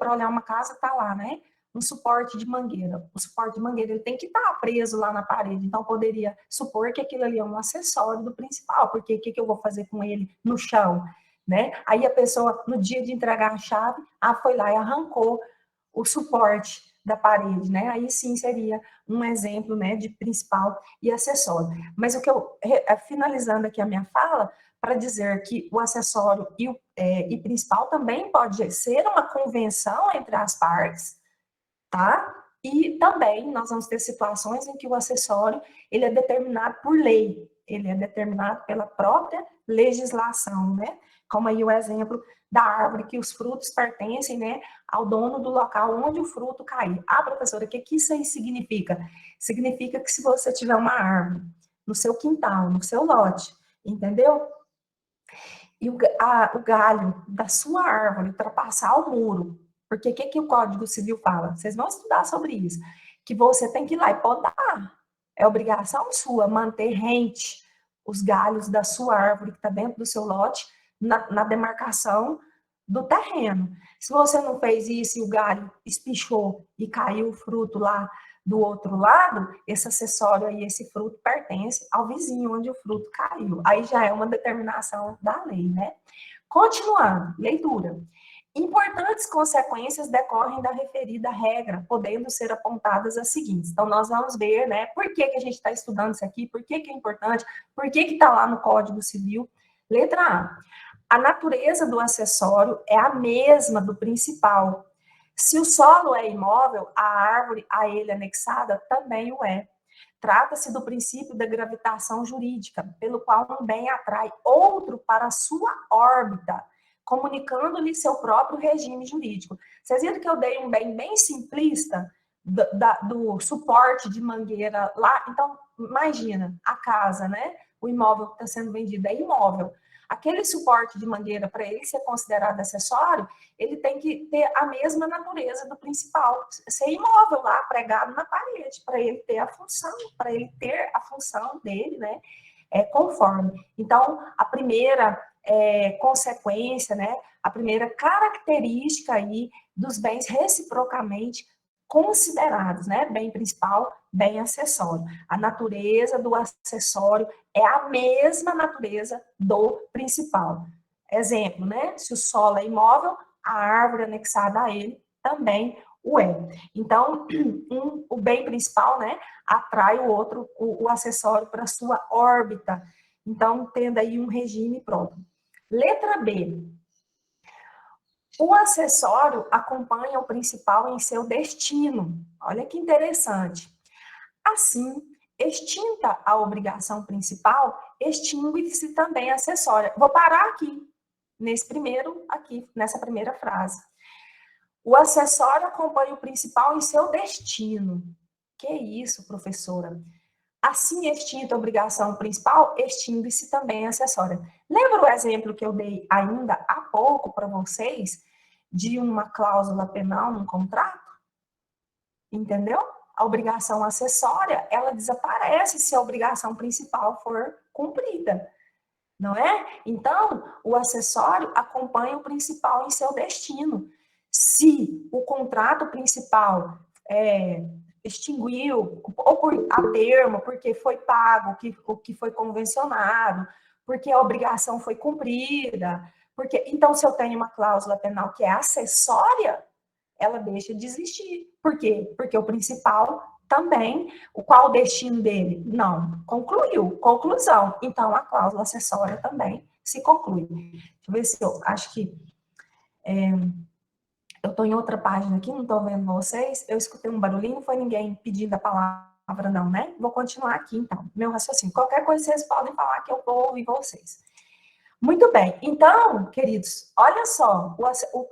para olhar uma casa, tá lá, né? Um suporte de mangueira. O suporte de mangueira ele tem que estar preso lá na parede, então poderia supor que aquilo ali é um acessório do principal, porque o que eu vou fazer com ele no chão, né? Aí a pessoa, no dia de entregar a chave, foi lá e arrancou o suporte da parede, né? Aí sim seria um exemplo, né, de principal e acessório. Mas o que eu, finalizando aqui a minha fala, para dizer que o acessório e principal também pode ser uma convenção entre as partes, tá? E também nós vamos ter situações em que o acessório ele é determinado por lei, ele é determinado pela própria legislação, né? Como aí o exemplo da árvore, que os frutos pertencem, né, ao dono do local onde o fruto cair. Ah, professora, o que isso aí significa? Significa que se você tiver uma árvore no seu quintal, no seu lote, entendeu? E o galho da sua árvore ultrapassar o muro, porque o que o Código Civil fala? Vocês vão estudar sobre isso, que você tem que ir lá e podar. É obrigação sua manter rente os galhos da sua árvore que está dentro do seu lote na demarcação do terreno. Se você não fez isso e o galho espichou e caiu o fruto lá do outro lado, esse acessório aí, esse fruto pertence ao vizinho onde o fruto caiu. Aí já é uma determinação da lei, né? Continuando, leitura. Importantes consequências decorrem da referida regra, podendo ser apontadas as seguintes. Então, nós vamos ver, né, por que a gente está estudando isso aqui, por que é importante, por que está lá no Código Civil. Letra A. A natureza do acessório é a mesma do principal. Se o solo é imóvel, a árvore a ele anexada também o é. Trata-se do princípio da gravitação jurídica, pelo qual um bem atrai outro para a sua órbita, comunicando-lhe seu próprio regime jurídico. Vocês viram que eu dei um bem simplista do suporte de mangueira lá? Então, imagina, a casa, né? O imóvel que está sendo vendido é imóvel. Aquele suporte de mangueira, para ele ser considerado acessório, ele tem que ter a mesma natureza do principal, ser imóvel lá, pregado na parede, para ele ter a função dele, né, conforme. Então, a primeira consequência, né, a primeira característica aí dos bens reciprocamente considerados, né, bem principal, bem acessório. A natureza do acessório é a mesma natureza do principal. Exemplo, né, se o solo é imóvel, a árvore anexada a ele também o é. Então, o bem principal, né, atrai o outro, o acessório para sua órbita. Então, tendo aí um regime próprio. Letra B. O acessório acompanha o principal em seu destino. Olha que interessante. Assim, extinta a obrigação principal, extingue-se também a acessória. Vou parar aqui, nessa primeira frase. O acessório acompanha o principal em seu destino. Que isso, professora? Assim, extinta a obrigação principal, extingue-se também a acessória. Lembra o exemplo que eu dei ainda há pouco para vocês de uma cláusula penal num contrato? Entendeu? A obrigação acessória, ela desaparece se a obrigação principal for cumprida, não é? Então, o acessório acompanha o principal em seu destino. Se o contrato principal extinguiu, ou por a termo, porque foi pago o que foi convencionado, porque a obrigação foi cumprida, porque então se eu tenho uma cláusula penal que é acessória, ela deixa de existir. Por quê? Porque o principal também, qual o destino dele? Não, concluiu, conclusão. Então, a cláusula acessória também se conclui. Deixa eu ver se eu acho que eu estou em outra página aqui, não estou vendo vocês. Eu escutei um barulhinho, não foi ninguém pedindo a palavra, não, né? Vou continuar aqui, então, meu raciocínio. Qualquer coisa vocês podem falar que eu vou ouvir vocês. Muito bem. Então, queridos, olha só,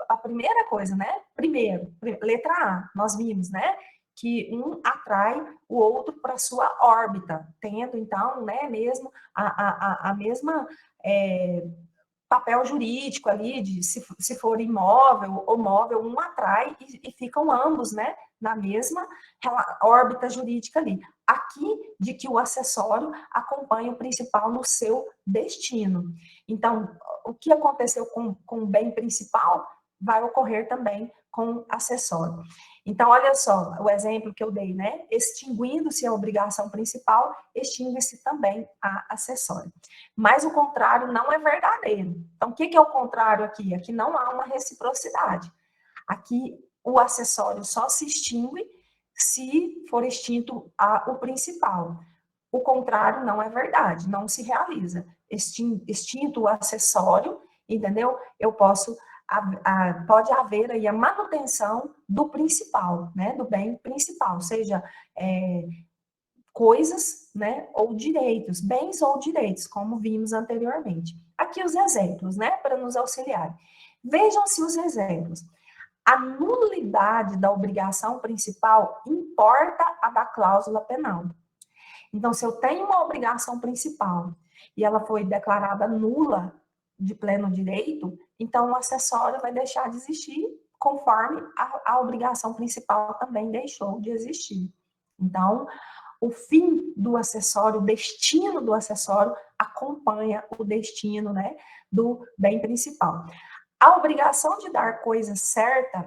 a primeira coisa, né? Primeiro, letra A, nós vimos, né? Que um atrai o outro para sua órbita, tendo, então, né, mesmo a mesma papel jurídico ali, de se for imóvel ou móvel, um atrai e ficam ambos, né, na mesma órbita jurídica ali. Aqui, de que o acessório acompanha o principal no seu destino. Então, o que aconteceu com o bem principal vai ocorrer também com acessório. Então, olha só o exemplo que eu dei, né? Extinguindo-se a obrigação principal, extingue-se também a acessório. Mas o contrário não é verdadeiro. Então, o que é o contrário aqui? Aqui não há uma reciprocidade. Aqui, o acessório só se extingue se for extinto o principal. O contrário não é verdade, não se realiza. Extinto o acessório, entendeu? Eu posso, pode haver aí a manutenção do principal, né? Do bem principal, seja coisas, né? Ou direitos, bens ou direitos, como vimos anteriormente. Aqui os exemplos, né? Para nos auxiliar. Vejam-se os exemplos. A nulidade da obrigação principal importa a da cláusula penal. Então, se eu tenho uma obrigação principal e ela foi declarada nula de pleno direito, então o acessório vai deixar de existir conforme a obrigação principal também deixou de existir. Então, o fim do acessório, o destino do acessório acompanha o destino, né, do bem principal. A obrigação de dar coisa certa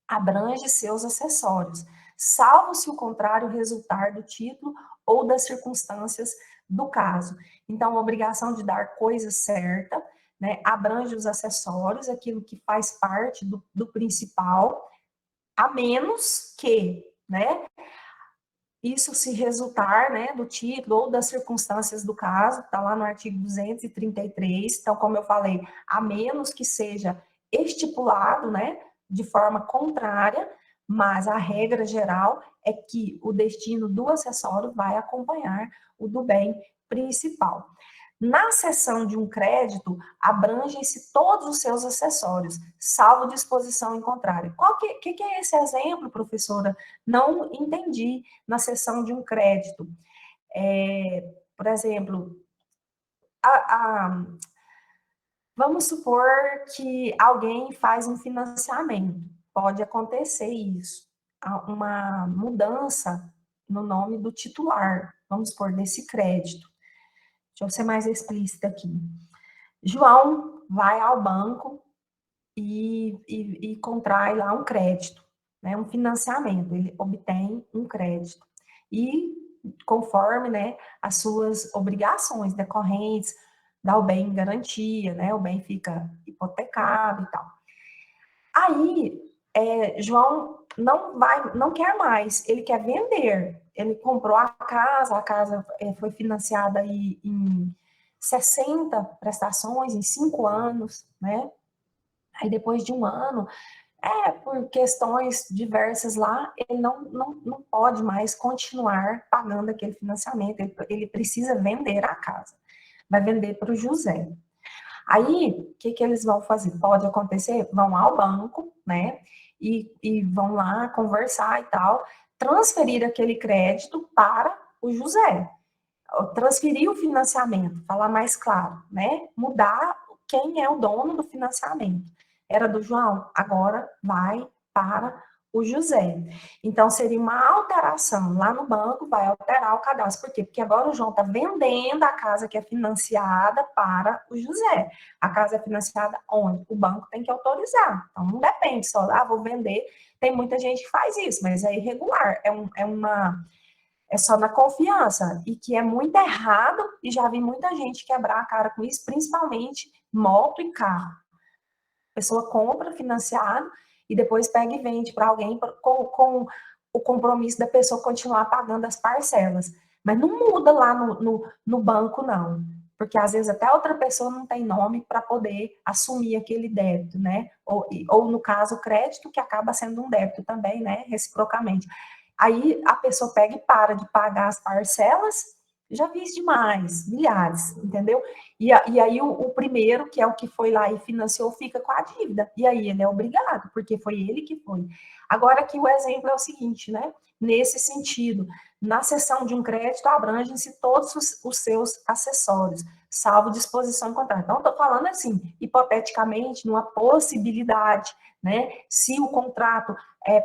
abrange seus acessórios, salvo se o contrário resultar do título ou das circunstâncias do caso. Então, a obrigação de dar coisa certa, né, abrange os acessórios, aquilo que faz parte do principal, a menos que, né, isso se resultar, né, do título ou das circunstâncias do caso, está lá no artigo 233, então, como eu falei, a menos que seja estipulado, né, de forma contrária, mas a regra geral é que o destino do acessório vai acompanhar o do bem principal. Na cessão de um crédito, abrangem-se todos os seus acessórios, salvo disposição em contrário. Qual que é esse exemplo, professora? Não entendi. Na cessão de um crédito. Por exemplo, vamos supor que alguém faz um financiamento. Pode acontecer isso. Uma mudança no nome do titular, vamos supor, desse crédito. Deixa eu ser mais explícita aqui. João vai ao banco e contrai lá um crédito, né, um financiamento, ele obtém um crédito. E conforme, né, as suas obrigações decorrentes, dá o bem em garantia, né, o bem fica hipotecado e tal. Aí, João não quer mais, ele quer vender. Ele comprou a casa foi financiada aí em 60 prestações, em 5 anos, né? Aí depois de um ano, por questões diversas lá, ele não pode mais continuar pagando aquele financiamento, ele precisa vender a casa. Vai vender para o José. Aí, o que eles vão fazer? Pode acontecer, vão ao banco, né? E vão lá conversar e tal, transferir aquele crédito para o José. Transferir o financiamento, falar mais claro, né? Mudar quem é o dono do financiamento. Era do João, agora vai para o José. Então, seria uma alteração lá no banco, vai alterar o cadastro. Por quê? Porque agora o João está vendendo a casa que é financiada para o José. A casa é financiada onde? O banco tem que autorizar. Então, não depende só, vou vender. Tem muita gente que faz isso, mas é irregular. É só na confiança, e que é muito errado, e já vi muita gente quebrar a cara com isso, principalmente moto e carro. A pessoa compra financiado e depois pega e vende para alguém com o compromisso da pessoa continuar pagando as parcelas. Mas não muda lá no banco, não. Porque às vezes até outra pessoa não tem nome para poder assumir aquele débito, né? Ou no caso, o crédito, que acaba sendo um débito também, né? Reciprocamente. Aí a pessoa pega e para de pagar as parcelas, já vi isso demais, milhares, entendeu? E aí o primeiro, que é o que foi lá e financiou, fica com a dívida. E aí ele é obrigado, porque foi ele que foi. Agora aqui o exemplo é o seguinte, né? Nesse sentido, na cessão de um crédito, abrangem-se todos os seus acessórios, salvo disposição em contrato. Então, estou falando assim, hipoteticamente, numa possibilidade, né? Se o contrato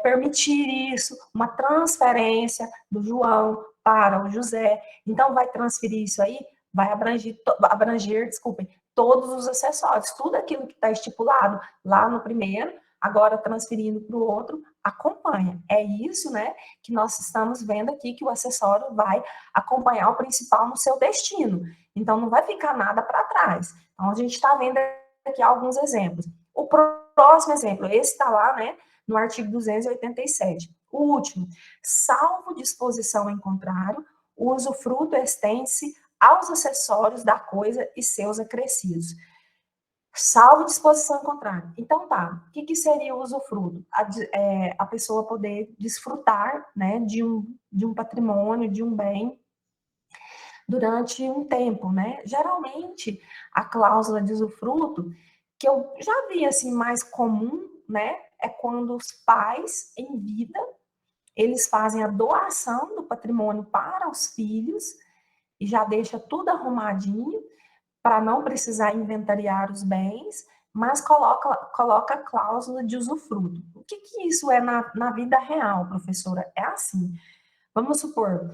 permitir isso, uma transferência do João para o José, então vai transferir isso aí, vai abranger, desculpem, todos os acessórios, tudo aquilo que está estipulado lá no primeiro, agora transferindo para o outro, acompanha. É isso, né, que nós estamos vendo aqui, que o acessório vai acompanhar o principal no seu destino. Então, não vai ficar nada para trás. Então, a gente está vendo aqui alguns exemplos. O próximo exemplo, esse está lá, né, no artigo 287. O último, salvo disposição em contrário, o usufruto estende-se aos acessórios da coisa e seus acrescidos. Salvo disposição em contrário. Então, tá. O que seria o usufruto? A pessoa poder desfrutar, né, de um patrimônio, de um bem, durante um tempo, né? Geralmente, a cláusula de usufruto, que eu já vi, assim, mais comum, né, é quando os pais, em vida, eles fazem a doação do patrimônio para os filhos e já deixa tudo arrumadinho, para não precisar inventariar os bens, mas coloca a cláusula de usufruto. O que isso é na vida real, professora? É assim, vamos supor,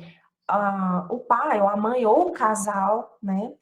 o pai, ou a mãe, ou o casal, né,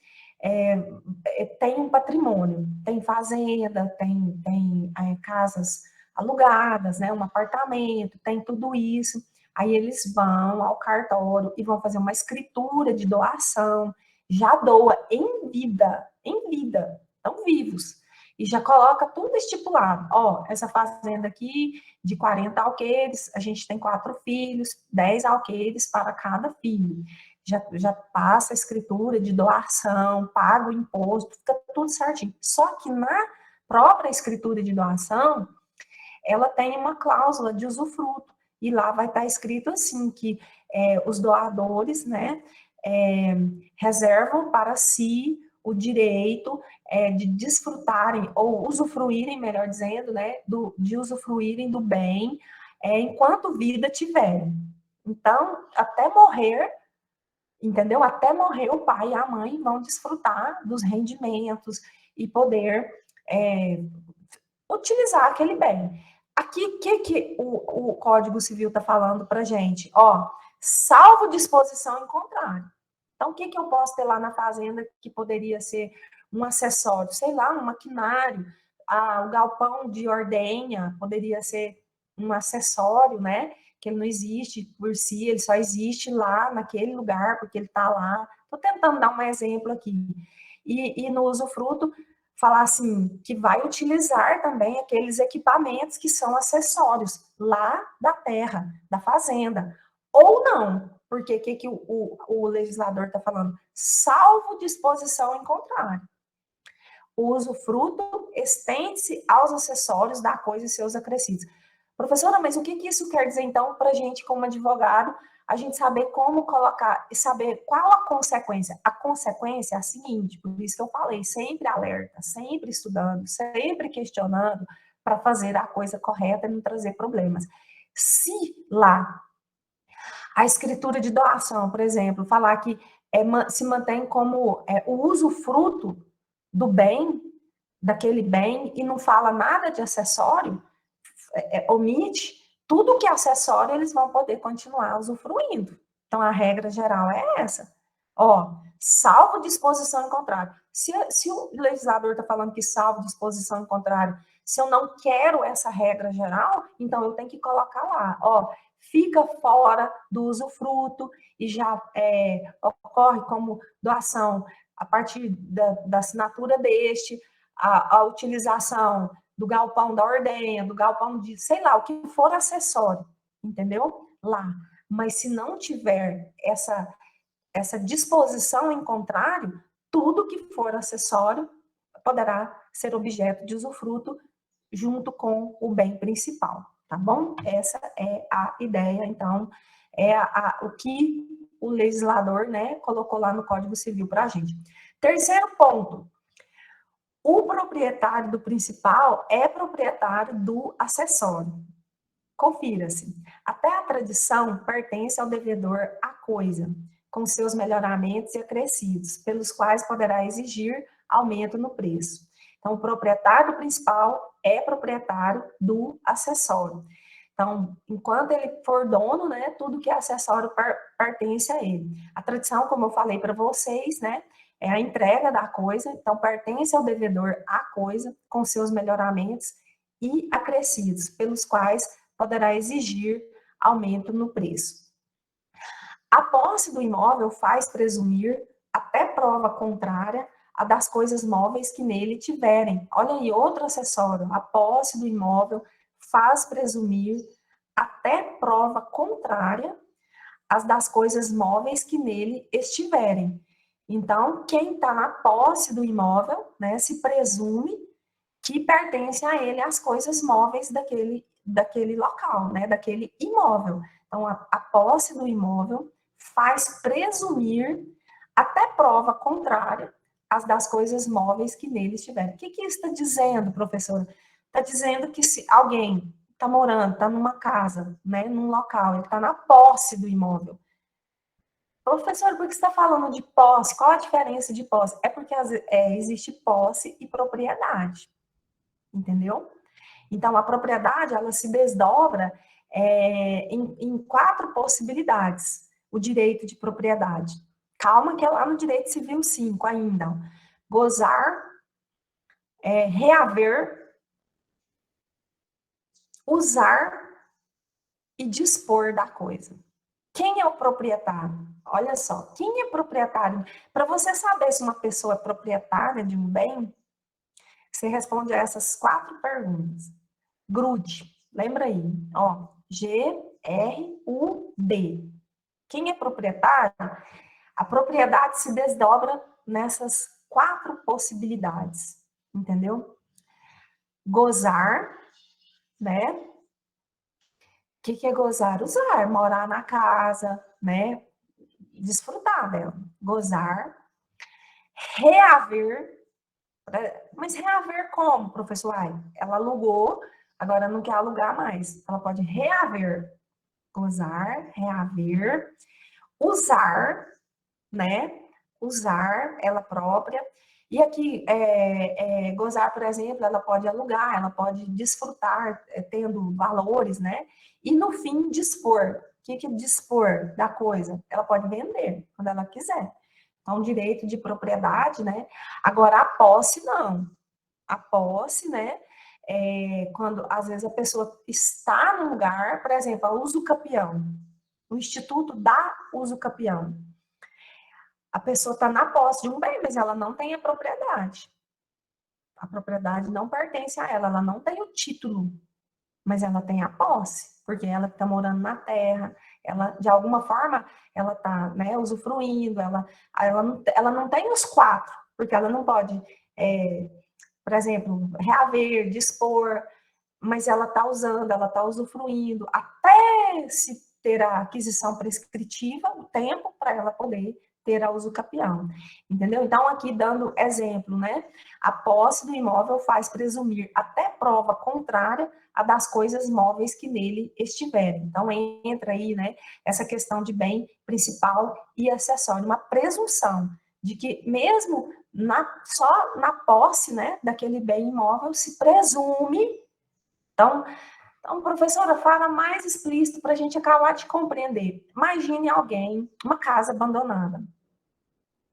tem um patrimônio, tem fazenda, tem casas alugadas, né, um apartamento, tem tudo isso. Aí eles vão ao cartório e vão fazer uma escritura de doação, já doa em vida, estão vivos. E já coloca tudo estipulado. Ó, essa fazenda aqui de 40 alqueires, a gente tem 4 filhos, 10 alqueires para cada filho. Já passa a escritura de doação, paga o imposto, fica tudo certinho. Só que na própria escritura de doação, ela tem uma cláusula de usufruto, e lá vai estar escrito assim, que os doadores, né, reservam para si o direito de desfrutarem, ou usufruírem, melhor dizendo, né, de usufruírem do bem enquanto vida tiverem. Então, até morrer, entendeu? Até morrer, o pai e a mãe vão desfrutar dos rendimentos e poder utilizar aquele bem. Aqui, o que o Código Civil está falando para a gente? Ó, salvo disposição em contrário. Então, o que eu posso ter lá na fazenda que poderia ser um acessório? Sei lá, um maquinário, o galpão de ordenha poderia ser um acessório, né? Que ele não existe por si, ele só existe lá naquele lugar, porque ele está lá. Estou tentando dar um exemplo aqui. E no usufruto, falar assim, que vai utilizar também aqueles equipamentos que são acessórios lá da terra, da fazenda. Ou não, porque o que o legislador está falando? Salvo disposição em contrário. O usufruto estende-se aos acessórios da coisa e seus acrescidos. Professora, mas o que isso quer dizer, então, para a gente, como advogado, a gente saber como colocar e saber qual a consequência? A consequência é a seguinte, por isso que eu falei, sempre alerta, sempre estudando, sempre questionando para fazer a coisa correta e não trazer problemas. Se lá a escritura de doação, por exemplo, falar que se mantém como o usufruto do bem, daquele bem, e não fala nada de acessório, omite, tudo que é acessório, eles vão poder continuar usufruindo. Então, a regra geral é essa. Ó, salvo disposição em contrário. Se o legislador está falando que salvo disposição em contrário, se eu não quero essa regra geral, então eu tenho que colocar lá, ó, fica fora do usufruto e já ocorre como doação a partir da assinatura deste, a utilização do galpão da ordenha, do galpão de, sei lá, o que for acessório, entendeu? Lá. Mas se não tiver essa disposição em contrário, tudo que for acessório poderá ser objeto de usufruto junto com o bem principal, tá bom? Essa é a ideia, então, o que o legislador, né, colocou lá no Código Civil para a gente. Terceiro ponto, o proprietário do principal é proprietário do acessório. Confira-se. Até a tradição pertence ao devedor a coisa, com seus melhoramentos e acrescidos, pelos quais poderá exigir aumento no preço. Então, o proprietário do principal é proprietário do acessório. Então, enquanto ele for dono, né, tudo que é acessório pertence a ele. A tradição, como eu falei para vocês, né, é a entrega da coisa, então pertence ao devedor a coisa, com seus melhoramentos e acrescidos, pelos quais poderá exigir aumento no preço. A posse do imóvel faz presumir, até prova contrária, a das coisas móveis que nele tiverem. Olha aí, outro acessório. A posse do imóvel faz presumir, até prova contrária, as das coisas móveis que nele estiverem. Então, quem está na posse do imóvel, né, se presume que pertence a ele as coisas móveis daquele local, né, daquele imóvel. Então, a posse do imóvel faz presumir, até prova contrária, as das coisas móveis que nele estiverem. O que isso está dizendo, professora? Está dizendo que se alguém está morando, está numa casa, né, num local, ele está na posse do imóvel. Professor, por que você está falando de posse? Qual a diferença de posse? É porque existe posse e propriedade, entendeu? Então, a propriedade, ela se desdobra em 4 possibilidades, o direito de propriedade. Calma que é lá no direito civil 5 ainda. Gozar, reaver, usar e dispor da coisa. Quem é o proprietário? Olha só, quem é proprietário? Para você saber se uma pessoa é proprietária de um bem, você responde a essas 4 perguntas. Grude, lembra aí, ó, G-R-U-D. Quem é proprietário? A propriedade se desdobra nessas 4 possibilidades, entendeu? Gozar, né? O que é gozar? Usar, morar na casa, né? Desfrutar dela. Gozar. Reaver. Mas reaver como, professor? Ai, ela alugou, agora não quer alugar mais. Ela pode reaver. Gozar, reaver. Usar, né? Usar ela própria. E aqui, gozar, por exemplo, ela pode alugar, ela pode desfrutar, tendo valores, né? E no fim, dispor. O que é dispor da coisa? Ela pode vender quando ela quiser. Então, direito de propriedade, né? Agora, a posse, não. A posse, né? Quando, às vezes, a pessoa está no lugar, por exemplo, a uso capião. O Instituto dá uso capião. A pessoa está na posse de um bem, mas ela não tem a propriedade. A propriedade não pertence a ela, ela não tem o título, mas ela tem a posse, porque ela está morando na terra, ela, de alguma forma, ela está, né, usufruindo, ela não tem os 4, porque ela não pode, por exemplo, reaver, dispor, mas ela está usando, ela está usufruindo, até se ter a aquisição prescritiva, o tempo para ela poder ter a uso capião, entendeu? Então, aqui dando exemplo, né? A posse do imóvel faz presumir, até prova contrária, a das coisas móveis que nele estiverem. Então, entra aí, né, essa questão de bem principal e acessório, uma presunção de que mesmo só na posse, né, daquele bem imóvel se presume. Então, professora, fala mais explícito para a gente acabar de compreender. Imagine alguém, uma casa abandonada.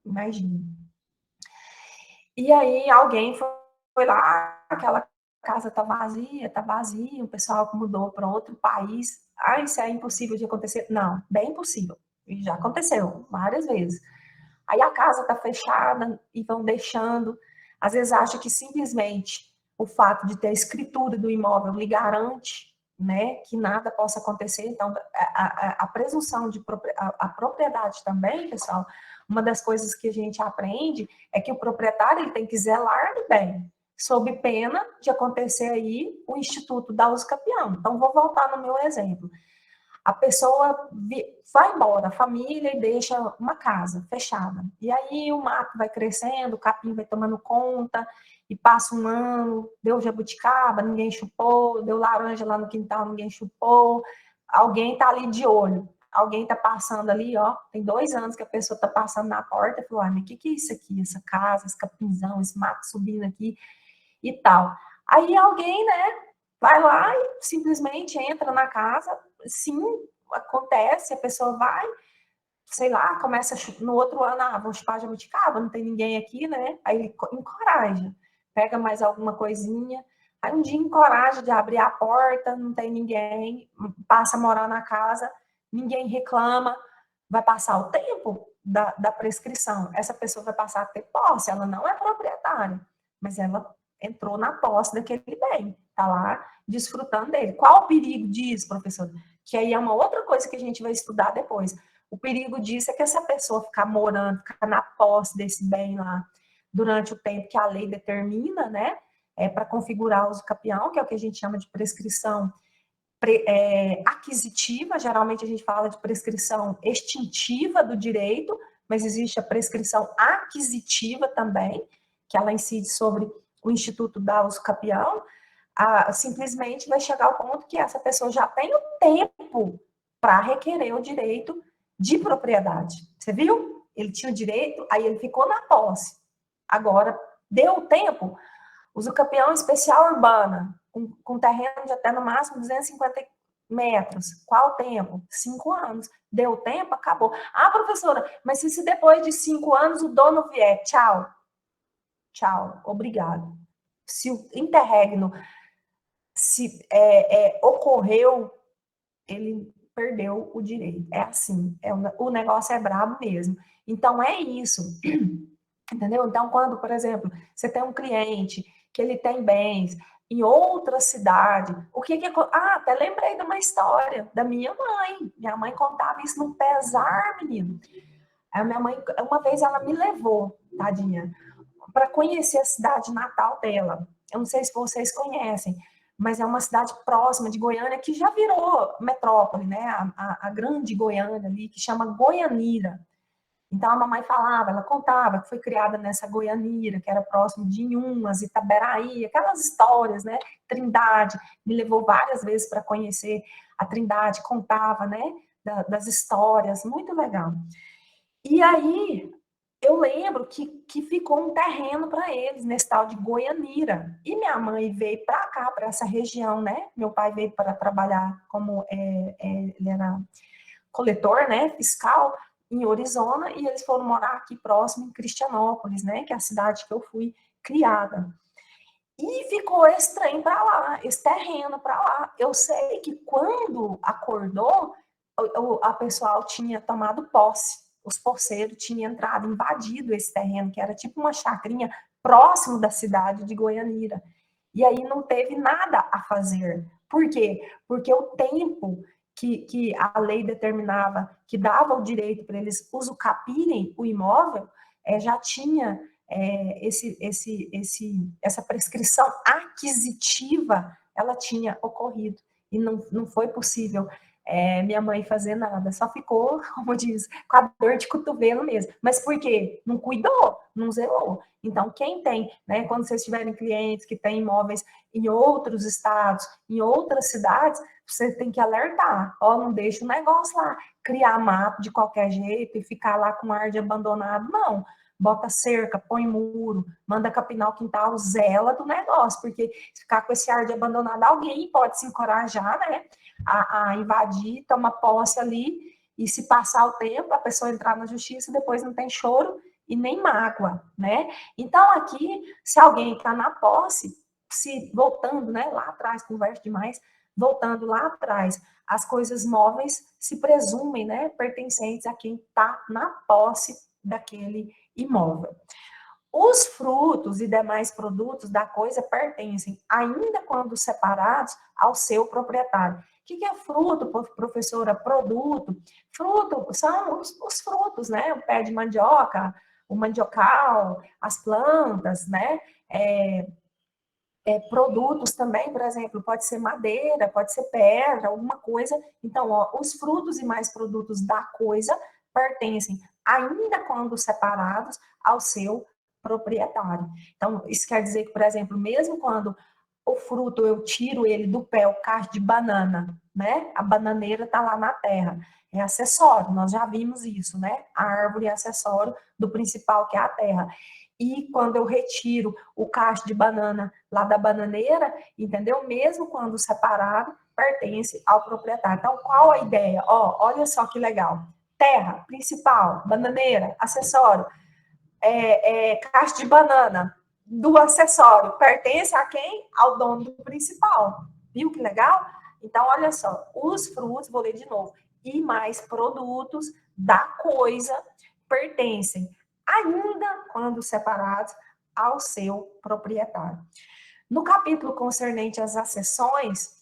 Imagine. E aí alguém foi lá, aquela casa tá vazia, o pessoal mudou para outro país. Ah, isso é impossível de acontecer? Não, bem possível. E já aconteceu várias vezes. Aí a casa tá fechada e vão deixando. Às vezes acha que simplesmente o fato de ter a escritura do imóvel lhe garante, né, que nada possa acontecer. Então, a presunção de a propriedade também, pessoal, uma das coisas que a gente aprende é que o proprietário ele tem que zelar do bem, sob pena de acontecer aí o Instituto da uso capião. Então, vou voltar no meu exemplo. A pessoa vai embora, a família, e deixa uma casa fechada. E aí o mato vai crescendo, o capim vai tomando conta, e passa um ano, deu jabuticaba, ninguém chupou, deu laranja lá no quintal, ninguém chupou. Alguém tá ali de olho, alguém tá passando ali, ó, tem 2 anos que a pessoa tá passando na porta e falou, mas o que é isso aqui, essa casa, esse capinzão, esse mato subindo aqui e tal. Aí alguém, né, vai lá e simplesmente entra na casa, sim, acontece, a pessoa vai, sei lá, começa no outro ano, vou chupar jabuticaba, não tem ninguém aqui, né? Aí ele encoraja, pega mais alguma coisinha, Aí um dia encoraja de abrir a porta, não tem ninguém, passa a morar na casa, ninguém reclama, vai passar o tempo da prescrição. Essa pessoa vai passar a ter posse, ela não é proprietária, mas ela entrou na posse daquele bem, está lá desfrutando dele. Qual o perigo disso, professor? Que aí é uma outra coisa que a gente vai estudar depois. O perigo disso é que essa pessoa ficar morando, ficar na posse desse bem lá durante o tempo que a lei determina, né? Para configurar o uso capião, que é o que a gente chama de prescrição aquisitiva. Geralmente a gente fala de prescrição extintiva do direito, mas existe a prescrição aquisitiva também, que ela incide sobre o Instituto da uso capião. Simplesmente vai chegar ao ponto que essa pessoa já tem o tempo para requerer o direito de propriedade. Você viu? Ele tinha o direito, aí ele ficou na posse. Agora, deu o tempo, usucapião especial urbana, com terreno de até no máximo 250 metros. Qual o tempo? 5 anos. Deu tempo, acabou. Ah, professora, mas se depois de 5 anos o dono vier, tchau. Tchau, obrigado. Se o interregno ocorreu, ele perdeu o direito. É assim, o negócio é brabo mesmo. Então, é isso. Entendeu? Então, quando, por exemplo, você tem um cliente que ele tem bens em outra cidade, o que que... até lembrei de uma história da minha mãe. Minha mãe contava isso no pesar, menino. A minha mãe, uma vez ela me levou, tadinha, para conhecer a cidade natal dela. Eu não sei se vocês conhecem, mas é uma cidade próxima de Goiânia que já virou metrópole, né? A grande Goiânia ali, que chama Goianira. Então, a mamãe falava, ela contava que foi criada nessa Goianira, que era próximo de Inhumas, Itaberaí, aquelas histórias, né? Trindade, me levou várias vezes para conhecer a Trindade, contava, né? Das histórias, muito legal. E aí, eu lembro que ficou um terreno para eles, nesse tal de Goianira. E minha mãe veio para cá, para essa região, né? Meu pai veio para trabalhar como ele era coletor, né? Fiscal em Orizona, e eles foram morar aqui próximo em Cristianópolis, né? Que é a cidade que eu fui criada. E ficou esse trem para lá, esse terreno para lá. Eu sei que quando acordou, a pessoal tinha tomado posse. Os porceiros tinham entrado, invadido esse terreno, que era tipo uma chacrinha próximo da cidade de Goianira. E aí não teve nada a fazer. Por quê? Porque o tempo que a lei determinava, que dava o direito para eles usucapirem o imóvel, já tinha essa prescrição aquisitiva, ela tinha ocorrido. E não foi possível minha mãe fazer nada, só ficou, como diz, com a dor de cotovelo mesmo. Mas por quê? Não cuidou, não zelou. Então, quem tem, né, quando vocês tiverem clientes que têm imóveis em outros estados, em outras cidades, você tem que alertar, não deixa o negócio lá, criar mato de qualquer jeito e ficar lá com ar de abandonado, não. Bota cerca, põe muro, manda capinar o quintal, zela do negócio, porque se ficar com esse ar de abandonado, alguém pode se encorajar, né, a invadir, tomar posse ali, e se passar o tempo, a pessoa entrar na justiça, depois não tem choro e nem mágoa, né? Então, aqui, se alguém está na posse, voltando, né, lá atrás, conversa demais, voltando lá atrás, as coisas móveis se presumem, né, pertencentes a quem está na posse daquele imóvel. Os frutos e demais produtos da coisa pertencem, ainda quando separados, ao seu proprietário. O que é fruto, professora? Produto. Fruto são os frutos, né? O pé de mandioca, o mandiocal, as plantas, né? Produtos também, por exemplo, pode ser madeira, pode ser pedra, alguma coisa. Então, os frutos e mais produtos da coisa pertencem, ainda quando separados, ao seu proprietário. Então, isso quer dizer que, por exemplo, mesmo quando o fruto eu tiro ele do pé, o cacho de banana, né? A bananeira está lá na terra. É acessório, nós já vimos isso, né? A árvore é acessório do principal, que é a terra. E quando eu retiro o cacho de banana lá da bananeira, entendeu? Mesmo quando separado, pertence ao proprietário. Então, qual a ideia? Olha só que legal. Terra, principal, bananeira, acessório, cacho de banana, do acessório pertence a quem? Ao dono do principal. Viu que legal? Então, olha só, os frutos, vou ler de novo, e mais produtos da coisa pertencem, ainda quando separados, ao seu proprietário. No capítulo concernente às acessões,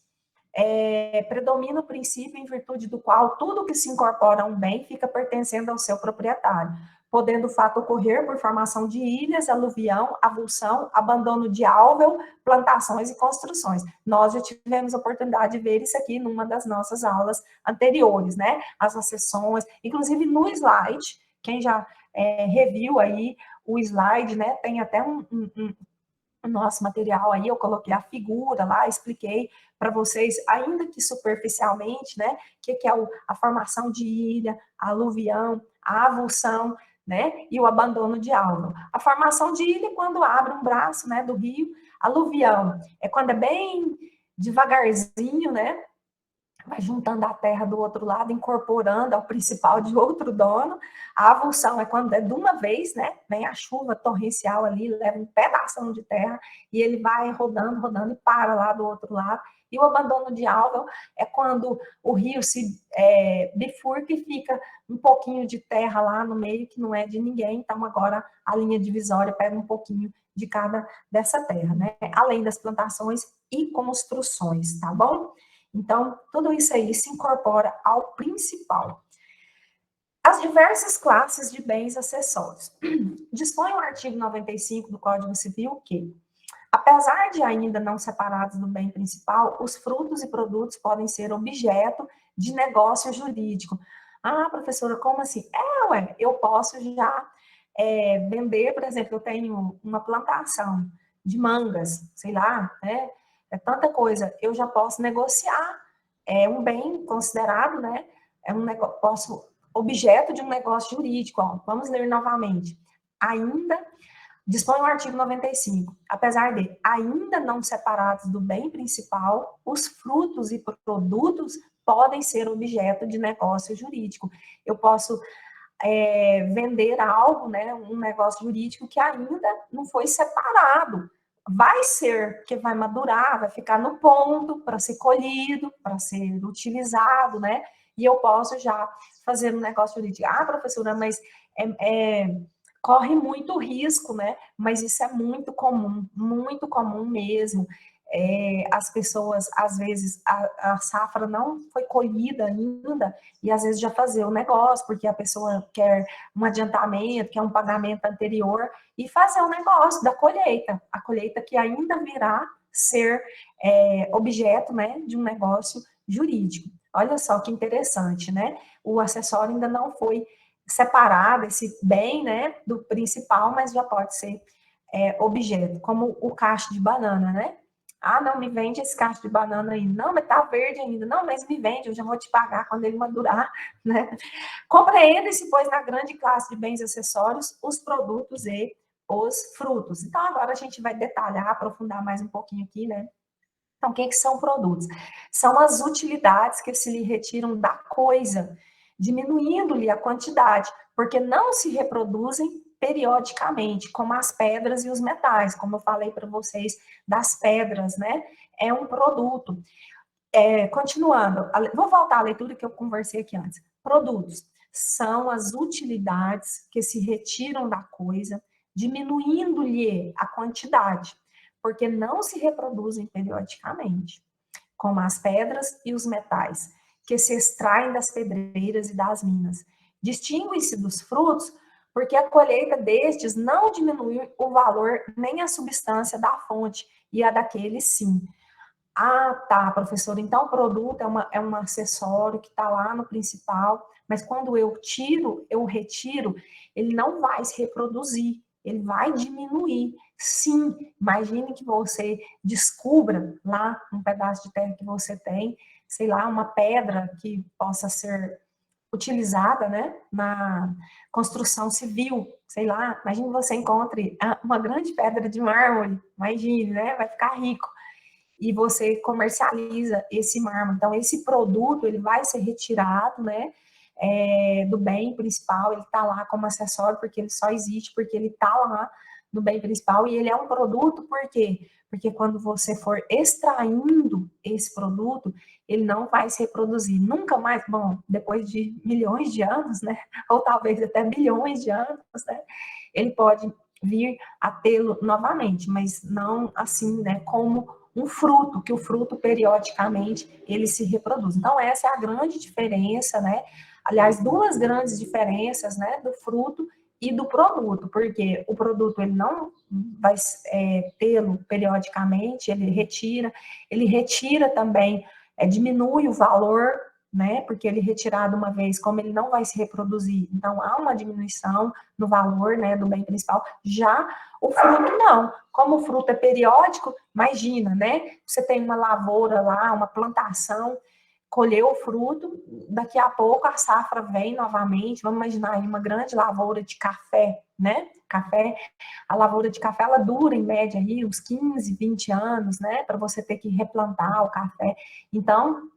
predomina o princípio em virtude do qual tudo que se incorpora a um bem fica pertencendo ao seu proprietário, podendo o fato ocorrer por formação de ilhas, aluvião, avulsão, abandono de álveo, plantações e construções. Nós já tivemos a oportunidade de ver isso aqui numa das nossas aulas anteriores, né? As acessões, inclusive no slide, quem já reviu aí o slide, né? Tem até o nosso material aí, eu coloquei a figura lá, expliquei para vocês, ainda que superficialmente, né, o que é a formação de ilha, a aluvião, a avulsão, né, e o abandono de álveo. A formação de ilha é quando abre um braço, né, do rio, aluvião é quando é bem devagarzinho, né, vai juntando a terra do outro lado, incorporando ao principal de outro dono. A avulsão é quando é de uma vez, né? Vem a chuva torrencial ali, leva um pedaço de terra e ele vai rodando, rodando e para lá do outro lado. E o abandono de álveo é quando o rio se bifurca e fica um pouquinho de terra lá no meio que não é de ninguém. Então agora a linha divisória pega um pouquinho de cada dessa terra, né? Além das plantações e construções, tá bom? Então, tudo isso aí se incorpora ao principal. As diversas classes de bens acessórios. Dispõe o artigo 95 do Código Civil que, apesar de ainda não separados do bem principal, os frutos e produtos podem ser objeto de negócio jurídico. Ah, professora, como assim? Eu posso já vender, por exemplo, eu tenho uma plantação de mangas, sei lá, né? É tanta coisa, eu já posso negociar, é um bem considerado, né? É um negócio, objeto de um negócio jurídico. Ó, vamos ler novamente. Ainda dispõe o artigo 95. Apesar de ainda não separados do bem principal, os frutos e produtos podem ser objeto de negócio jurídico. Eu posso vender algo, né, um negócio jurídico que ainda não foi separado. Vai ser, que vai madurar, vai ficar no ponto para ser colhido, para ser utilizado, né? E eu posso já fazer um negócio jurídico. Ah, professora, mas corre muito risco, né? Mas isso é muito comum mesmo. As pessoas, às vezes, a safra não foi colhida ainda, e às vezes já fazer o negócio, porque a pessoa quer um adiantamento, quer um pagamento anterior, e fazer o negócio da colheita, a colheita que ainda virá ser objeto, né, de um negócio jurídico. Olha só que interessante, né? O acessório ainda não foi separado, esse bem, né, do principal, mas já pode ser objeto, como o cacho de banana, né? Ah, não, me vende esse cacho de banana aí. Não, mas tá verde ainda. Não, mas me vende, eu já vou te pagar quando ele madurar, né? Compreende-se, pois, na grande classe de bens acessórios, os produtos e os frutos. Então, agora a gente vai detalhar, aprofundar mais um pouquinho aqui, né? Então, o que são produtos? São as utilidades que se lhe retiram da coisa, diminuindo-lhe a quantidade, porque não se reproduzem periodicamente, como as pedras e os metais, como eu falei para vocês das pedras, né? É um produto. Continuando, vou voltar à leitura que eu conversei aqui antes. Produtos são as utilidades que se retiram da coisa, diminuindo-lhe a quantidade, porque não se reproduzem periodicamente, como as pedras e os metais, que se extraem das pedreiras e das minas. Distinguem-se dos frutos porque a colheita destes não diminui o valor nem a substância da fonte, e a daquele sim. Ah, tá, professor. Então, o produto é um acessório que está lá no principal, mas quando eu retiro, ele não vai se reproduzir, ele vai diminuir. Sim, imagine que você descubra lá um pedaço de terra que você tem, sei lá, uma pedra que possa ser utilizada, né, na construção civil, sei lá, imagine você encontre uma grande pedra de mármore, imagine, né, vai ficar rico e você comercializa esse mármore. Então, esse produto, ele vai ser retirado, né, do bem principal, ele está lá como acessório, porque ele só existe, porque ele está lá do bem principal, e ele é um produto, por quê? Porque quando você for extraindo esse produto, ele não vai se reproduzir nunca mais, bom, depois de milhões de anos, né? Ou talvez até bilhões de anos, né? Ele pode vir a tê-lo novamente, mas não assim, né? Como um fruto, que o fruto periodicamente ele se reproduz. Então, essa é a grande diferença, né? Aliás, duas grandes diferenças, né? Do fruto e do produto, porque o produto ele não vai tê-lo periodicamente, ele retira também, diminui o valor, né? Porque ele retirado uma vez, como ele não vai se reproduzir, então há uma diminuição no valor, né, do bem principal. Já o fruto não, como o fruto é periódico, imagina, né? Você tem uma lavoura lá, uma plantação, colheu o fruto, daqui a pouco a safra vem novamente, vamos imaginar aí uma grande lavoura de café, né? Café, a lavoura de café, ela dura em média aí uns 15, 20 anos, né? Para você ter que replantar o café. Então,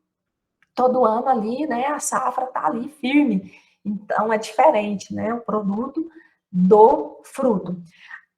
todo ano ali, né, a safra tá ali firme. Então, é diferente, né? O produto do fruto.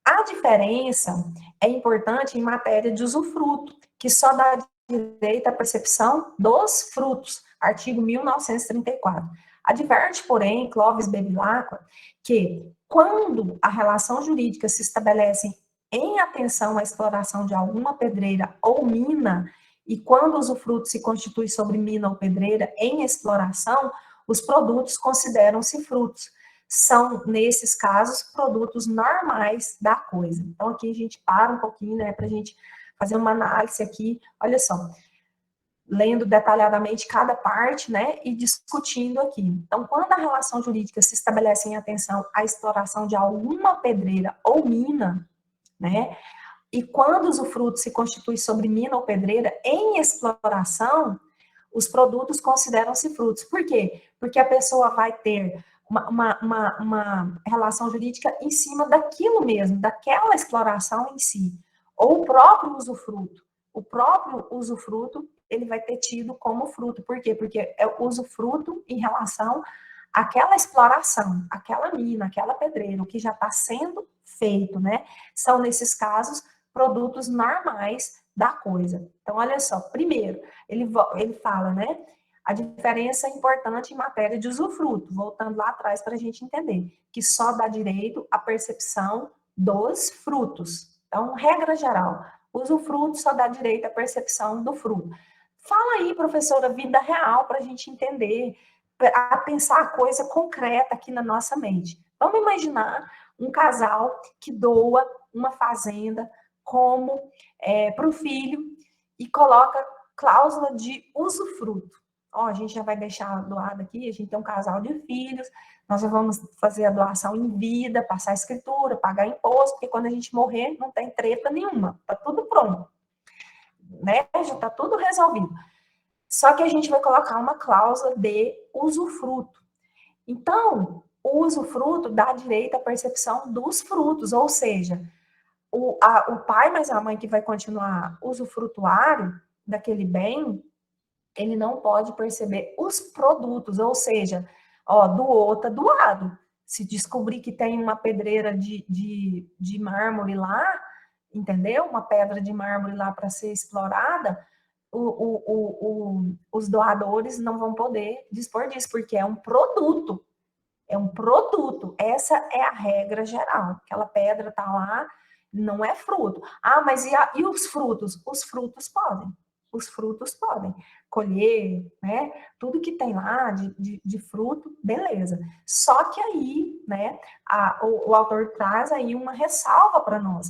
A diferença é importante em matéria de usufruto, que só dá direito à percepção dos frutos, artigo 1934. Adverte, porém, Clovis Bevilacqua, que quando a relação jurídica se estabelece em atenção à exploração de alguma pedreira ou mina, e quando o usufruto se constitui sobre mina ou pedreira em exploração, os produtos consideram-se frutos. São, nesses casos, produtos normais da coisa. Então, aqui a gente para um pouquinho, né, para a gente fazer uma análise aqui. Olha só, lendo detalhadamente cada parte, né, e discutindo aqui. Então, quando a relação jurídica se estabelece em atenção à exploração de alguma pedreira ou mina, né, e quando o usufruto se constitui sobre mina ou pedreira em exploração, os produtos consideram-se frutos. Por quê? Porque a pessoa vai ter uma relação jurídica em cima daquilo mesmo, daquela exploração em si. Ou o próprio usufruto. O próprio usufruto, ele vai ter tido como fruto. Por quê? Porque é o usufruto em relação àquela exploração, aquela mina, aquela pedreira, o que já está sendo feito, né? São, nesses casos, produtos normais da coisa. Então, olha só, primeiro, ele fala, né? A diferença é importante em matéria de usufruto, voltando lá atrás para a gente entender, que só dá direito à percepção dos frutos. Então, regra geral, usufruto só dá direito à percepção do fruto. Fala aí, professora, vida real, para a gente entender, a pensar a coisa concreta aqui na nossa mente. Vamos imaginar um casal que doa uma fazenda como para o filho e coloca cláusula de usufruto. Ó, a gente já vai deixar doado aqui, a gente tem um casal de filhos, nós já vamos fazer a doação em vida, passar a escritura, pagar imposto, porque quando a gente morrer não tem treta nenhuma, tá tudo pronto, né? Já tá tudo resolvido. Só que a gente vai colocar uma cláusula de usufruto. Então, o usufruto dá direito à percepção dos frutos, ou seja, o pai mais a mãe que vai continuar usufrutuário daquele bem, ele não pode perceber os produtos, ou seja, ó, doou, tá doado. Se descobrir que tem uma pedreira de mármore lá, entendeu? Uma pedra de mármore lá para ser explorada, os doadores não vão poder dispor disso, porque é um produto. É um produto. Essa é a regra geral. Aquela pedra tá lá, não é fruto. Ah, mas e os frutos? Os frutos podem. Os frutos podem colher, né? Tudo que tem lá de fruto, beleza. Só que aí, né, o autor traz aí uma ressalva para nós.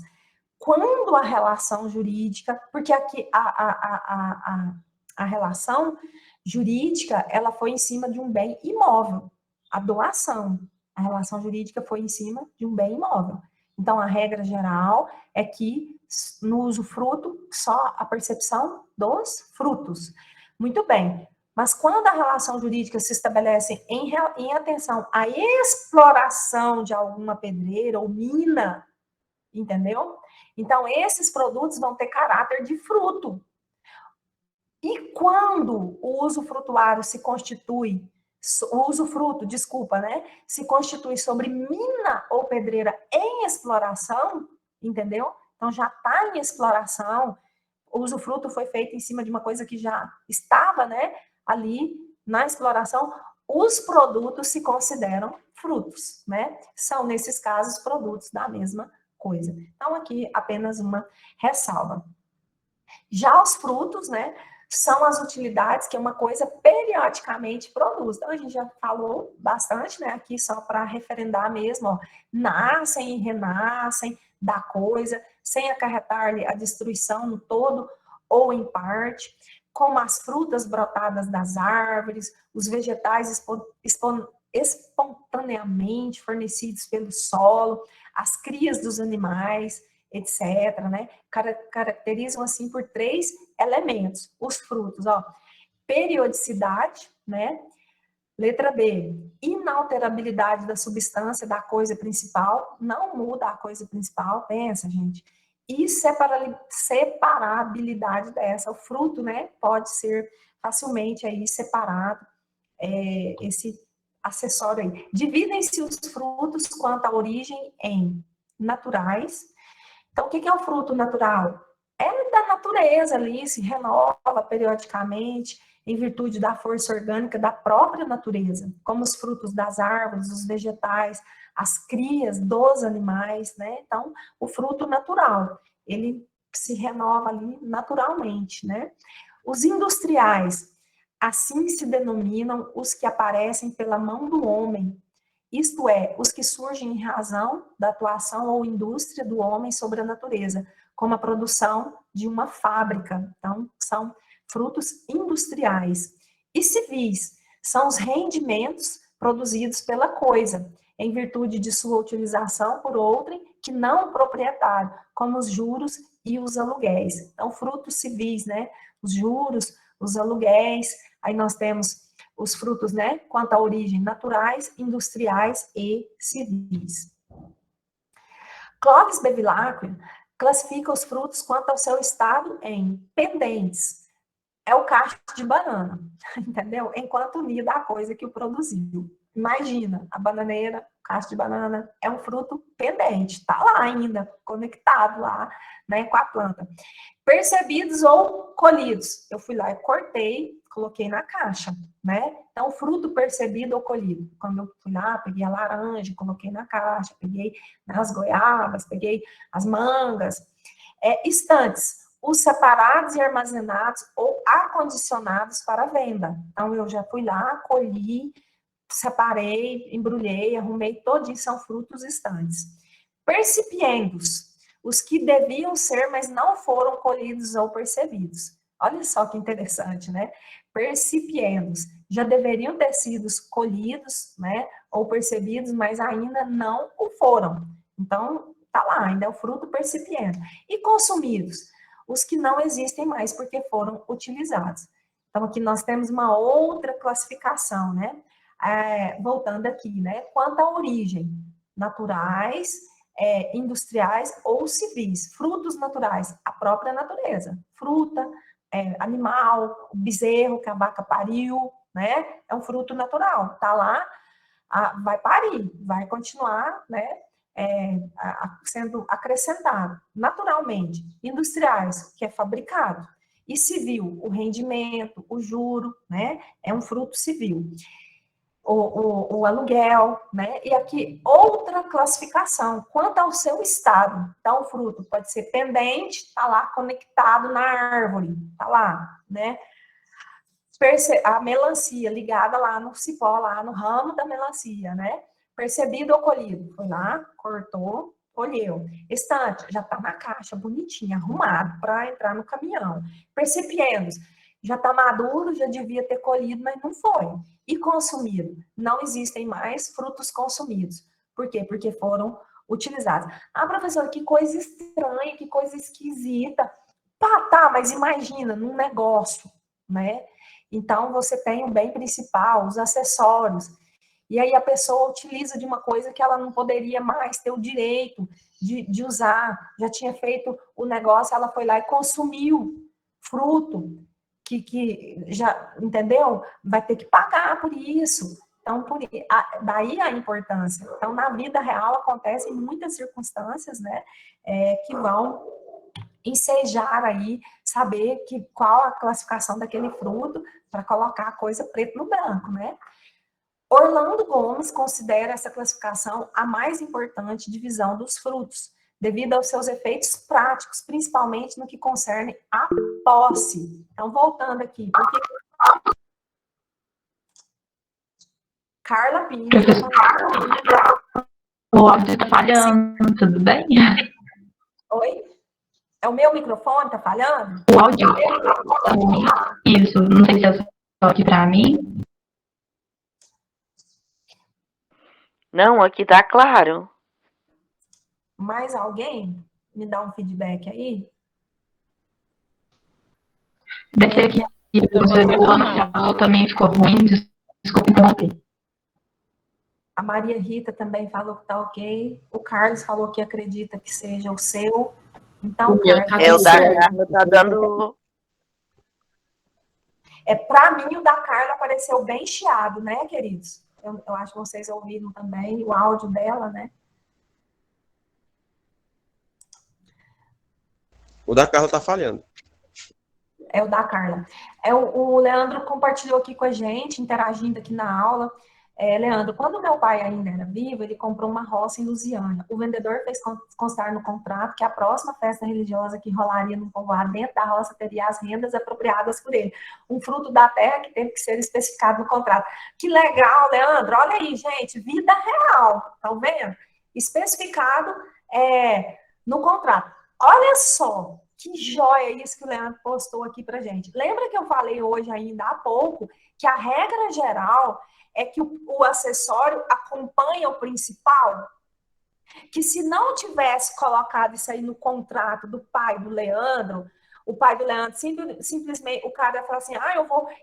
Quando a relação jurídica, porque aqui a relação jurídica, ela foi em cima de um bem imóvel. A doação, a relação jurídica foi em cima de um bem imóvel. Então, a regra geral é que no usufruto, só a percepção dos frutos. Muito bem. Mas quando a relação jurídica se estabelece em atenção à exploração de alguma pedreira ou mina, entendeu? Então, esses produtos vão ter caráter de fruto. E quando o usufrutuário se constitui, o usufruto, desculpa, né? Se constitui sobre mina ou pedreira em exploração, entendeu? Então já está em exploração, o usufruto foi feito em cima de uma coisa que já estava, né, ali na exploração, os produtos se consideram frutos, né? São, nesses casos, produtos da mesma coisa. Então, aqui apenas uma ressalva. Já os frutos, né, são as utilidades que uma coisa periodicamente produz. Então, a gente já falou bastante, né, aqui só para referendar mesmo, ó, nascem e renascem da coisa, sem acarretar-lhe a destruição no todo ou em parte, como as frutas brotadas das árvores, os vegetais espontaneamente fornecidos pelo solo, as crias dos animais, etc., né? Caracterizam assim por 3 elementos. Os frutos, ó, periodicidade, né? Letra B, inalterabilidade da substância da coisa principal, não muda a coisa principal, pensa, gente. E separabilidade dessa, o fruto, né, pode ser facilmente aí separado, esse acessório aí. Dividem-se os frutos quanto à origem em naturais. Então, o que é o fruto natural? É da natureza ali, se renova periodicamente, em virtude da força orgânica da própria natureza, como os frutos das árvores, os vegetais, as crias dos animais, né? Então, o fruto natural, ele se renova ali naturalmente, né? Os industriais, assim se denominam os que aparecem pela mão do homem, isto é, os que surgem em razão da atuação ou indústria do homem sobre a natureza, como a produção de uma fábrica. Então, são frutos industriais. E civis são os rendimentos produzidos pela coisa, em virtude de sua utilização por outrem que não o proprietário, como os juros e os aluguéis. Então, frutos civis, né? Os juros, os aluguéis, aí nós temos os frutos, né, quanto à origem, naturais, industriais e civis. Clovis Bevilacqua classifica os frutos quanto ao seu estado em pendentes. É o cacho de banana, entendeu? Enquanto unida à coisa que o produziu. Imagina, a bananeira, o cacho de banana, é um fruto pendente, está lá ainda, conectado lá, né, com a planta. Percebidos ou colhidos. Eu fui lá e cortei, coloquei na caixa, né? Então, fruto percebido ou colhido. Quando eu fui lá, peguei a laranja, coloquei na caixa, peguei as goiabas, peguei as mangas. Estantes, os separados e armazenados ou acondicionados para venda. Então, eu já fui lá, colhi, separei, embrulhei, arrumei todinho, são frutos estantes. Percipiendos, os que deviam ser, mas não foram colhidos ou percebidos. Olha só que interessante, né? Percipiendos, já deveriam ter sido colhidos, né, ou percebidos, mas ainda não o foram. Então, tá lá, ainda é o fruto percipiente. E consumidos, os que não existem mais porque foram utilizados. Então, aqui nós temos uma outra classificação, né? Voltando aqui, né? Quanto à origem, naturais, industriais ou civis. Frutos naturais, a própria natureza. Fruta, animal, bezerro que a vaca pariu, né? É um fruto natural. Tá lá, vai parir, vai continuar, né? Sendo acrescentado naturalmente. Industriais, que é fabricado. E civil, o rendimento, o juro, né? É um fruto civil. O aluguel, né? E aqui outra classificação quanto ao seu estado. Então, o fruto pode ser pendente, está lá conectado na árvore, está lá, né? A melancia ligada lá no cipó, lá no ramo da melancia, né? Percebido ou colhido? Foi lá, cortou, colheu. Estante, já está na caixa, bonitinho, arrumado para entrar no caminhão. Percipiendos, já está maduro, já devia ter colhido, mas não foi. E consumido? Não existem mais frutos consumidos. Por quê? Porque foram utilizados. Ah, professor, que coisa estranha, que coisa esquisita. Tá, mas imagina, num negócio, né? Então, você tem o bem principal, os acessórios. E aí a pessoa utiliza de uma coisa que ela não poderia mais ter o direito de usar. Já tinha feito o negócio, ela foi lá e consumiu fruto, que já, entendeu? Vai ter que pagar por isso. Então, daí a importância. Então, na vida real, acontecem muitas circunstâncias, né, que vão ensejar aí, saber qual a classificação daquele fruto, para colocar a coisa preto no branco, né? Orlando Gomes considera essa classificação a mais importante divisão dos frutos, devido aos seus efeitos práticos, principalmente no que concerne a posse. Então, voltando aqui, porque Carla Pinto. O áudio está falhando, tudo bem? Oi? É o meu microfone, tá falhando? O áudio. Isso, não sei se é só aqui para mim. Não, aqui tá claro. Mais alguém? Me dá um feedback aí? Deve ser que o ano também ficou ruim, desculpa interromper. A Maria Rita também falou que tá ok. O Carlos falou que acredita que seja o seu. Então, Carlos, o da Carla tá dando... Para mim, o da Carla apareceu bem chiado, né, queridos? Eu acho que vocês ouviram também o áudio dela, né? O da Carla tá falhando. É o da Carla. O Leandro compartilhou aqui com a gente, interagindo aqui na aula. Leandro, quando meu pai ainda era vivo, ele comprou uma roça em Lusiânia. O vendedor fez constar no contrato que a próxima festa religiosa que rolaria no povoado dentro da roça teria as rendas apropriadas por ele. Um fruto da terra que teve que ser especificado no contrato. Que legal, Leandro. Olha aí, gente, vida real. Estão vendo? Especificado no contrato. Olha só. Que joia isso que o Leandro postou aqui pra gente. Lembra que eu falei hoje ainda há pouco que a regra geral é que o acessório acompanha o principal? Que se não tivesse colocado isso aí no contrato do pai do Leandro, o pai do Leandro simplesmente, o cara ia falar assim,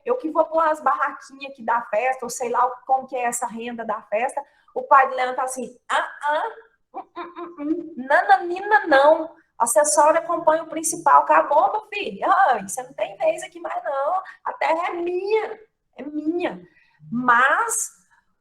eu que vou pôr as barraquinhas aqui da festa, ou sei lá como que é essa renda da festa, o pai do Leandro tá assim, nananina não, o acessório acompanha o principal, acabou, meu filho, você não tem vez aqui mais não, a terra é minha, mas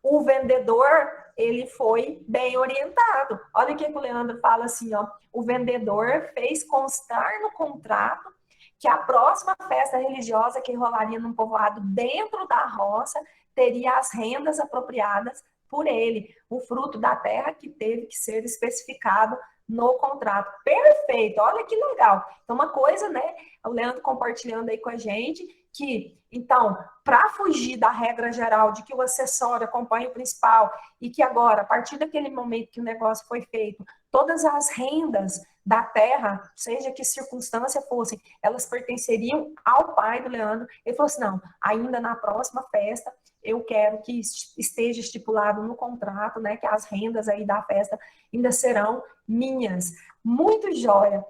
o vendedor, ele foi bem orientado. Olha o que o Leandro fala assim, ó, o vendedor fez constar no contrato que a próxima festa religiosa que rolaria num povoado dentro da roça teria as rendas apropriadas por ele, o fruto da terra que teve que ser especificado no contrato. Perfeito, olha que legal. Então, uma coisa, né, o Leandro compartilhando aí com a gente, que, então, para fugir da regra geral de que o acessório acompanha o principal e que agora, a partir daquele momento que o negócio foi feito, todas as rendas da terra, seja que circunstância fossem, elas pertenceriam ao pai do Leandro. Ele falou assim, não, ainda na próxima festa, eu quero que esteja estipulado no contrato, né, que as rendas aí da festa ainda serão minhas. Muito jóia.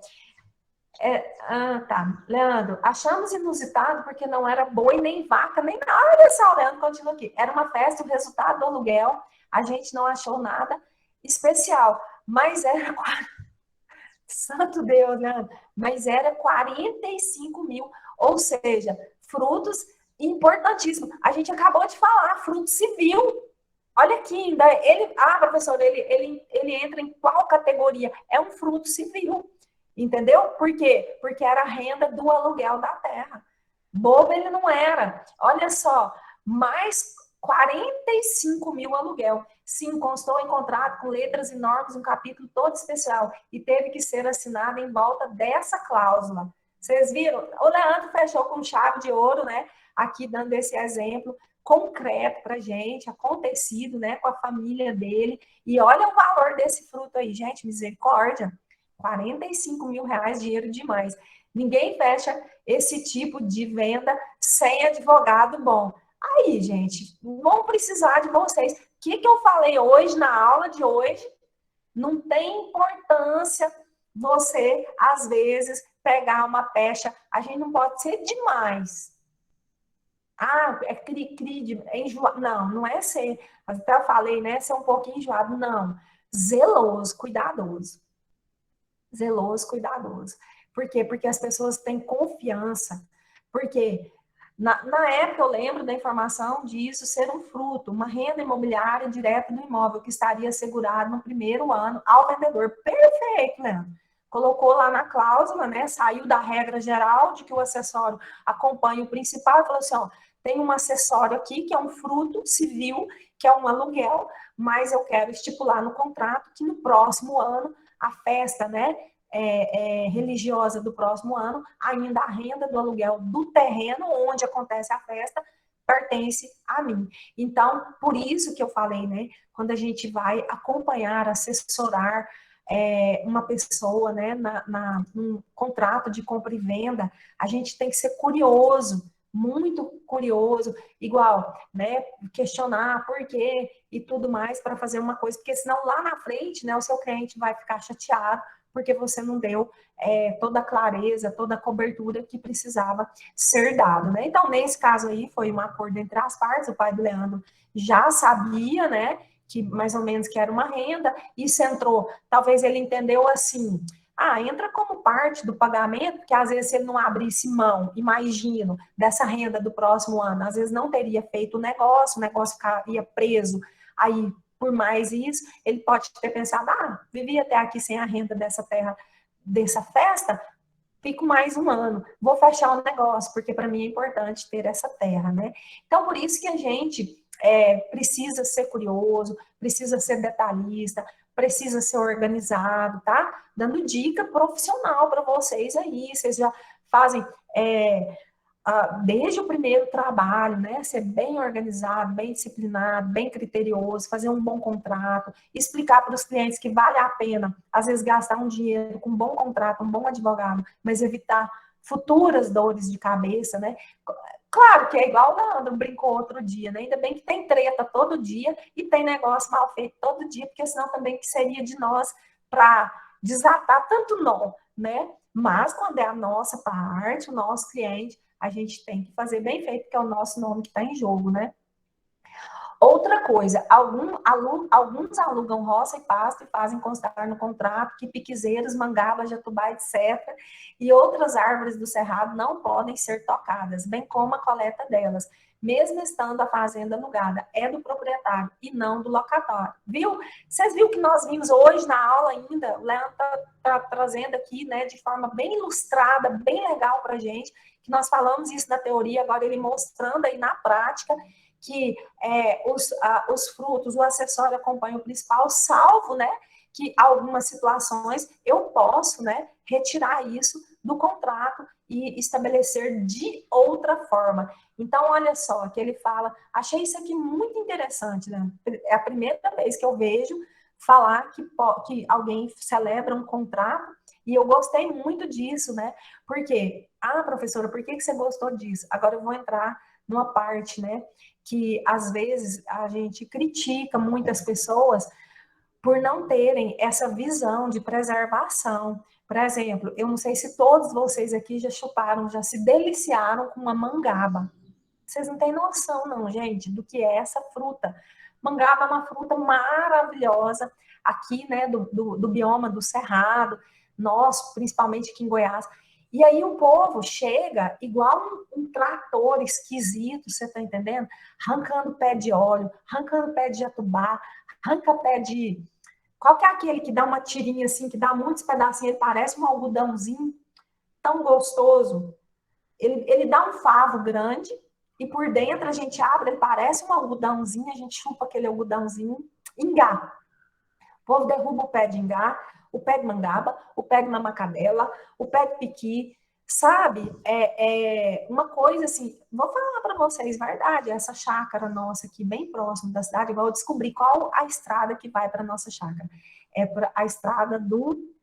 Tá. Leandro, achamos inusitado porque não era boi, nem vaca, nem nada. Olha só, o Leandro continua aqui. Era uma festa, o resultado do aluguel, a gente não achou nada especial, mas era... Santo Deus, Leandro, mas era 45 mil, ou seja, frutos importantíssimos. A gente acabou de falar, fruto civil. Olha aqui, ainda professor, ele entra em qual categoria? É um fruto civil. Entendeu? Por quê? Porque era a renda do aluguel da terra. Bobo ele não era. Olha só, mais 45 mil aluguel. Sim, constou em contrato com letras e normas, um capítulo todo especial, e teve que ser assinado em volta dessa cláusula. Vocês viram? O Leandro fechou com chave de ouro, né? Aqui dando esse exemplo concreto para gente, acontecido, né, com a família dele. E olha o valor desse fruto aí, gente, misericórdia. 45 mil reais, dinheiro demais. Ninguém fecha esse tipo de venda sem advogado bom. Aí, gente, vão precisar de vocês. O que eu falei hoje na aula de hoje? Não tem importância você, às vezes, pegar uma pecha. A gente não pode ser demais. É cri-cri, é enjoado. Não, não é ser. Até eu falei, né? Ser um pouquinho enjoado. Não. Zeloso, cuidadoso. Zeloso, cuidadoso. Por quê? Porque as pessoas têm confiança. Porque Na época, eu lembro da informação disso ser um fruto, uma renda imobiliária direta do imóvel, que estaria assegurado no primeiro ano ao vendedor. Perfeito, Leandro. Colocou lá na cláusula, né? Saiu da regra geral de que o acessório acompanha o principal e falou assim: ó, tem um acessório aqui que é um fruto civil, que é um aluguel, mas eu quero estipular no contrato que no próximo ano a festa, né? Religiosa do próximo ano, ainda a renda do aluguel do terreno onde acontece a festa pertence a mim. Então, por isso que eu falei, né? Quando a gente vai acompanhar, assessorar uma pessoa, né, num contrato de compra e venda, a gente tem que ser curioso, muito curioso, igual, né, questionar por quê e tudo mais para fazer uma coisa, porque senão lá na frente, né, o seu cliente vai ficar chateado porque você não deu toda a clareza, toda a cobertura que precisava ser dado, né? Então, nesse caso aí, foi um acordo entre as partes, o pai do Leandro já sabia, né, que mais ou menos que era uma renda, isso entrou, talvez ele entendeu assim, entra como parte do pagamento, porque às vezes se ele não abrisse mão, imagino, dessa renda do próximo ano, às vezes não teria feito o negócio ficaria preso, aí por mais isso, ele pode ter pensado, vivi até aqui sem a renda dessa terra, dessa festa, fico mais um ano, vou fechar o negócio, porque para mim é importante ter essa terra, né? Então, por isso que a gente precisa ser curioso, precisa ser detalhista, precisa ser organizado, tá? Dando dica profissional para vocês aí, vocês já fazem desde o primeiro trabalho, né, ser bem organizado, bem disciplinado, bem criterioso, fazer um bom contrato, explicar para os clientes que vale a pena, às vezes, gastar um dinheiro com um bom contrato, um bom advogado, mas evitar futuras dores de cabeça, né? Claro que é igual o Leandro brincou outro dia, né? Ainda bem que tem treta todo dia e tem negócio mal feito todo dia, porque senão também que seria de nós para desatar tanto nó, né? Mas quando é a nossa parte, o nosso cliente, a gente tem que fazer bem feito, porque é o nosso nome que está em jogo, né? Outra coisa, alguns alugam roça e pasto e fazem constar no contrato que piquezeiros, mangaba, jatubá, etc. e outras árvores do cerrado não podem ser tocadas, bem como a coleta delas, mesmo estando a fazenda alugada, é do proprietário e não do locatário. Viu? Vocês viram que nós vimos hoje na aula ainda, o Leandro está trazendo aqui, né, de forma bem ilustrada, bem legal para a gente, que nós falamos isso na teoria, agora ele mostrando aí na prática, que os frutos, o acessório acompanha o principal, salvo, né, que algumas situações eu posso, né, retirar isso do contrato e estabelecer de outra forma. Então, olha só, que ele fala, achei isso aqui muito interessante, né? É a primeira vez que eu vejo falar que alguém celebra um contrato, e eu gostei muito disso, né? Porque, professora, por que você gostou disso? Agora eu vou entrar numa parte, né, que às vezes a gente critica muitas pessoas por não terem essa visão de preservação. Por exemplo, eu não sei se todos vocês aqui já chuparam, já se deliciaram com uma mangaba. Vocês não têm noção, não, gente, do que é essa fruta. Mangaba é uma fruta maravilhosa aqui, né, do bioma do Cerrado, nós, principalmente aqui em Goiás. E aí o povo chega igual um trator esquisito, você tá entendendo? Arrancando pé de óleo, arrancando pé de jatubá, arranca pé de... Qual que é aquele que dá uma tirinha assim, que dá muitos pedacinhos, ele parece um algodãozinho tão gostoso. Ele dá um favo grande e por dentro a gente abre, ele parece um algodãozinho, a gente chupa aquele algodãozinho, ingá. O povo derruba o pé de ingá, o pé de mangaba, o pé de mamacadela, o pé de piqui, sabe? Uma coisa assim, vou falar para vocês, verdade, essa chácara nossa aqui, bem próximo da cidade, igual eu descobri qual a estrada que vai para nossa chácara. É a estrada do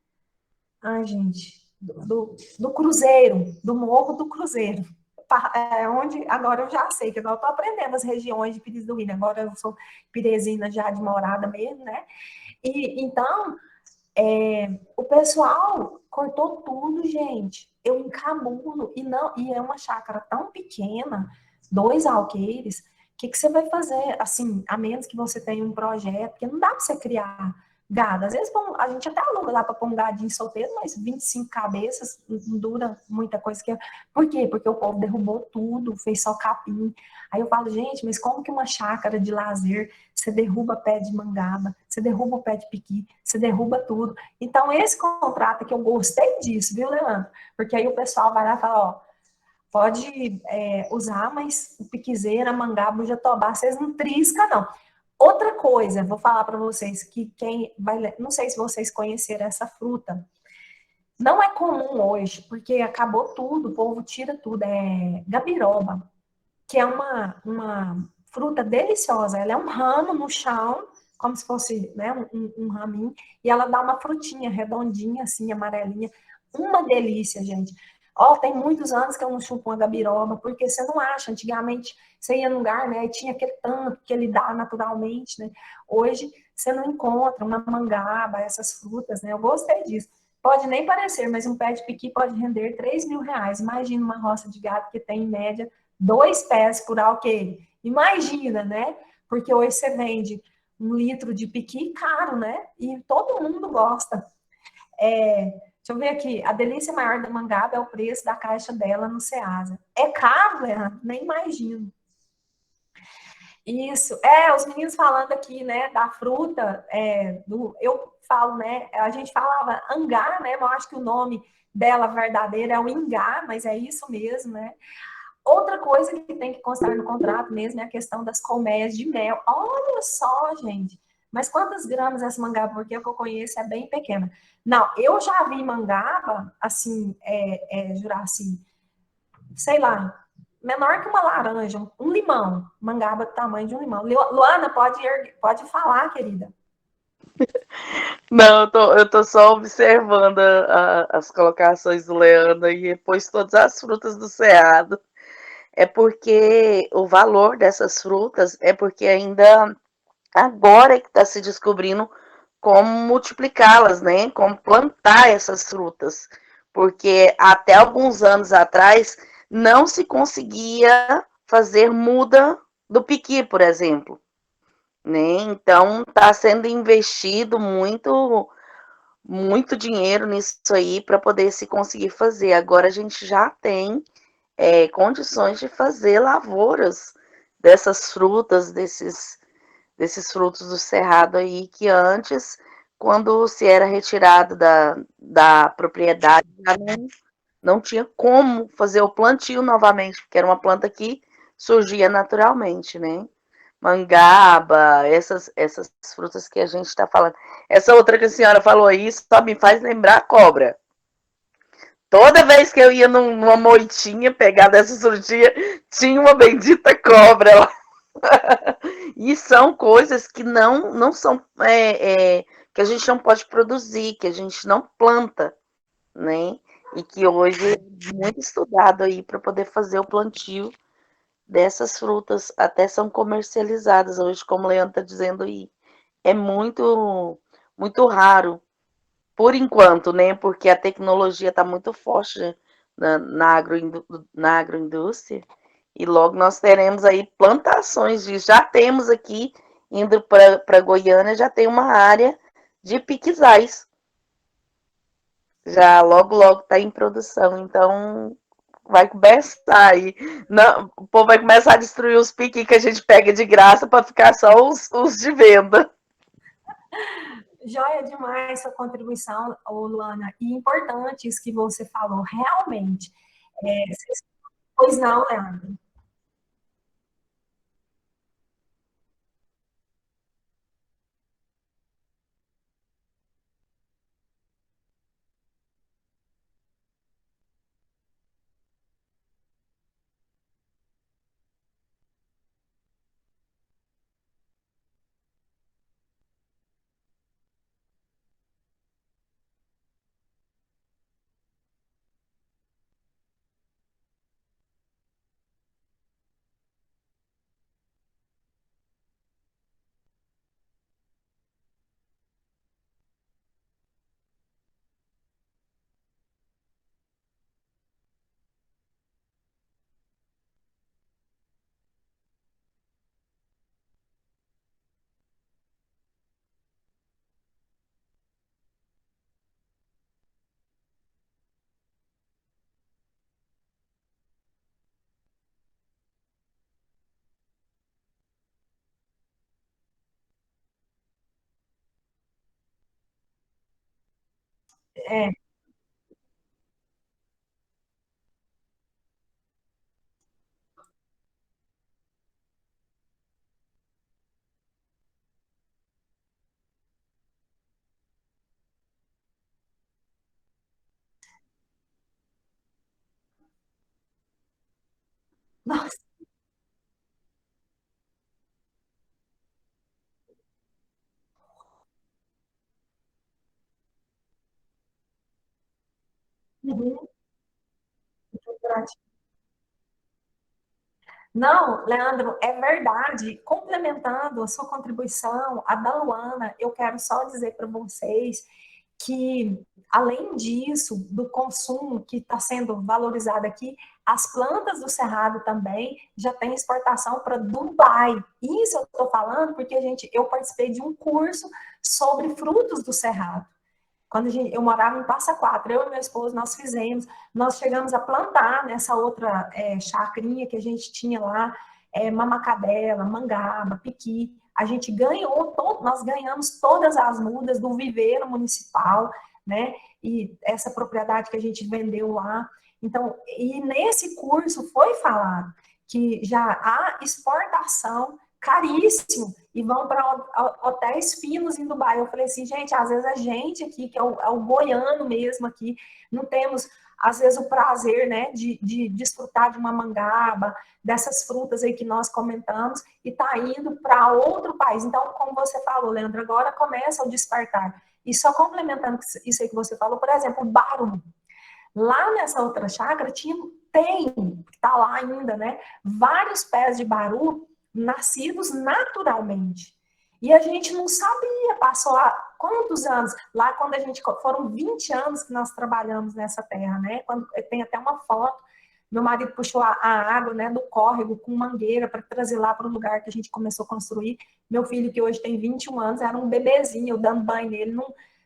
Cruzeiro, do Morro do Cruzeiro. Onde agora eu já sei, que agora eu estou aprendendo as regiões de Pires do Rio, agora eu sou piresina já de morada mesmo, né? E então, o pessoal cortou tudo, gente. Eu encabulo, e é uma chácara tão pequena, 2 alqueires, o que você vai fazer? Assim, a menos que você tenha um projeto, porque não dá para você criar gado. Às vezes a gente até aluga lá para pôr um gadinho solteiro, mas 25 cabeças não dura muita coisa. Por quê? Porque o povo derrubou tudo, fez só capim. Aí eu falo, gente, mas como que uma chácara de lazer, você derruba pé de mangaba, você derruba o pé de piqui, você derruba tudo. Então, esse contrato que eu gostei disso, viu, Leandro? Porque aí o pessoal vai lá e fala, ó, pode usar, mas o piquizeira, mangaba, o jatobá, vocês não triscam, não. Outra coisa, vou falar para vocês que quem vai, não sei se vocês conheceram essa fruta. Não é comum hoje, porque acabou tudo, o povo tira tudo. É gabiroba, que é uma fruta deliciosa. Ela é um ramo no chão, como se fosse, né, um raminho, e ela dá uma frutinha redondinha, assim, amarelinha. Uma delícia, gente. Ó, tem muitos anos que eu não chupo uma gabiroba, porque você não acha. Antigamente, você ia num lugar, né, e tinha aquele tanto que ele dá naturalmente, né? Hoje, você não encontra uma mangaba, essas frutas, né? Eu gostei disso. Pode nem parecer, mas um pé de piqui pode render R$ 3.000. Imagina uma roça de gado que tem, em média, 2 pés por alqueire. Imagina, né? Porque hoje você vende 1 litro de piqui caro, né? E todo mundo gosta. Deixa eu ver aqui. A delícia maior da mangaba é o preço da caixa dela no Ceasa. É caro, Leandro? Nem imagino. Isso. Os meninos falando aqui, né, da fruta, eu falo, né, a gente falava angá, né, mas eu acho que o nome dela verdadeiro é o ingá, mas é isso mesmo, né? Outra coisa que tem que constar no contrato mesmo é a questão das colmeias de mel. Olha só, gente. Mas quantas gramas essa mangaba? Porque o que eu conheço é bem pequena. Não, eu já vi mangaba, assim, Juraci, sei lá, menor que uma laranja, um limão. Mangaba do tamanho de um limão. Luana, pode falar, querida. Não, eu tô só observando as colocações do Leandro e depois todas as frutas do cerrado. É porque o valor dessas frutas é porque ainda agora é que está se descobrindo como multiplicá-las, né? Como plantar essas frutas. Porque até alguns anos atrás não se conseguia fazer muda do piqui, por exemplo. Né? Então está sendo investido muito dinheiro nisso aí para poder se conseguir fazer. Agora a gente já tem condições de fazer lavouras dessas frutas, desses frutos do cerrado aí, que antes, quando se era retirado da propriedade, já não tinha como fazer o plantio novamente, porque era uma planta que surgia naturalmente, né? Mangaba, essas frutas que a gente está falando. Essa outra que a senhora falou aí só me faz lembrar a cobra. Toda vez que eu ia numa moitinha pegar dessas frutinhas, tinha uma bendita cobra lá. E são coisas que não são que a gente não pode produzir, que a gente não planta, né? E que hoje é muito estudado aí para poder fazer o plantio dessas frutas, até são comercializadas hoje, como o Leandro está dizendo aí. É muito raro, por enquanto, né? Porque a tecnologia está muito forte na agroindústria. E logo nós teremos aí plantações disso. Já temos aqui, indo para Goiânia, já tem uma área de piquizais. Já logo está em produção. Então, vai começar aí. Não, o povo vai começar a destruir os piqui que a gente pega de graça para ficar só os de venda. Joia demais sua contribuição, Luana. E importante isso que você falou, realmente. É, pois não, Leandro. É, nossa, uhum. Não, Leandro, é verdade. Complementando a sua contribuição, a da Luana, eu quero só dizer para vocês que, além disso, do consumo que está sendo valorizado aqui, as plantas do Cerrado também já têm exportação para Dubai. Isso eu estou falando porque, gente, eu participei de um curso sobre frutos do Cerrado. Quando eu morava em Passa Quatro, eu e meu esposo, nós fizemos, nós chegamos a plantar nessa outra chacrinha que a gente tinha lá, mamacadela, mangaba, piqui. A gente ganhou, nós ganhamos todas as mudas do viveiro municipal, né? E essa propriedade que a gente vendeu lá. Então, e nesse curso foi falado que já há exportação caríssimo e vão para hotéis finos em Dubai. Eu falei assim, gente, às vezes a gente aqui, que é o goiano mesmo aqui, não temos, às vezes, o prazer, né, de desfrutar de uma mangaba, dessas frutas aí que nós comentamos, e tá indo para outro país. Então, como você falou, Leandro, agora começa o despertar. E só complementando isso aí que você falou, por exemplo, o barum. Lá nessa outra chácara tem, está lá ainda, né? Vários pés de baru nascidos naturalmente. E a gente não sabia, passou há quantos anos? Lá quando a gente, foram 20 anos que nós trabalhamos nessa terra, né? Quando, tem até uma foto, meu marido puxou a água, né, do córrego com mangueira para trazer lá para o lugar que a gente começou a construir. Meu filho, que hoje tem 21 anos, era um bebezinho, eu dando banho nele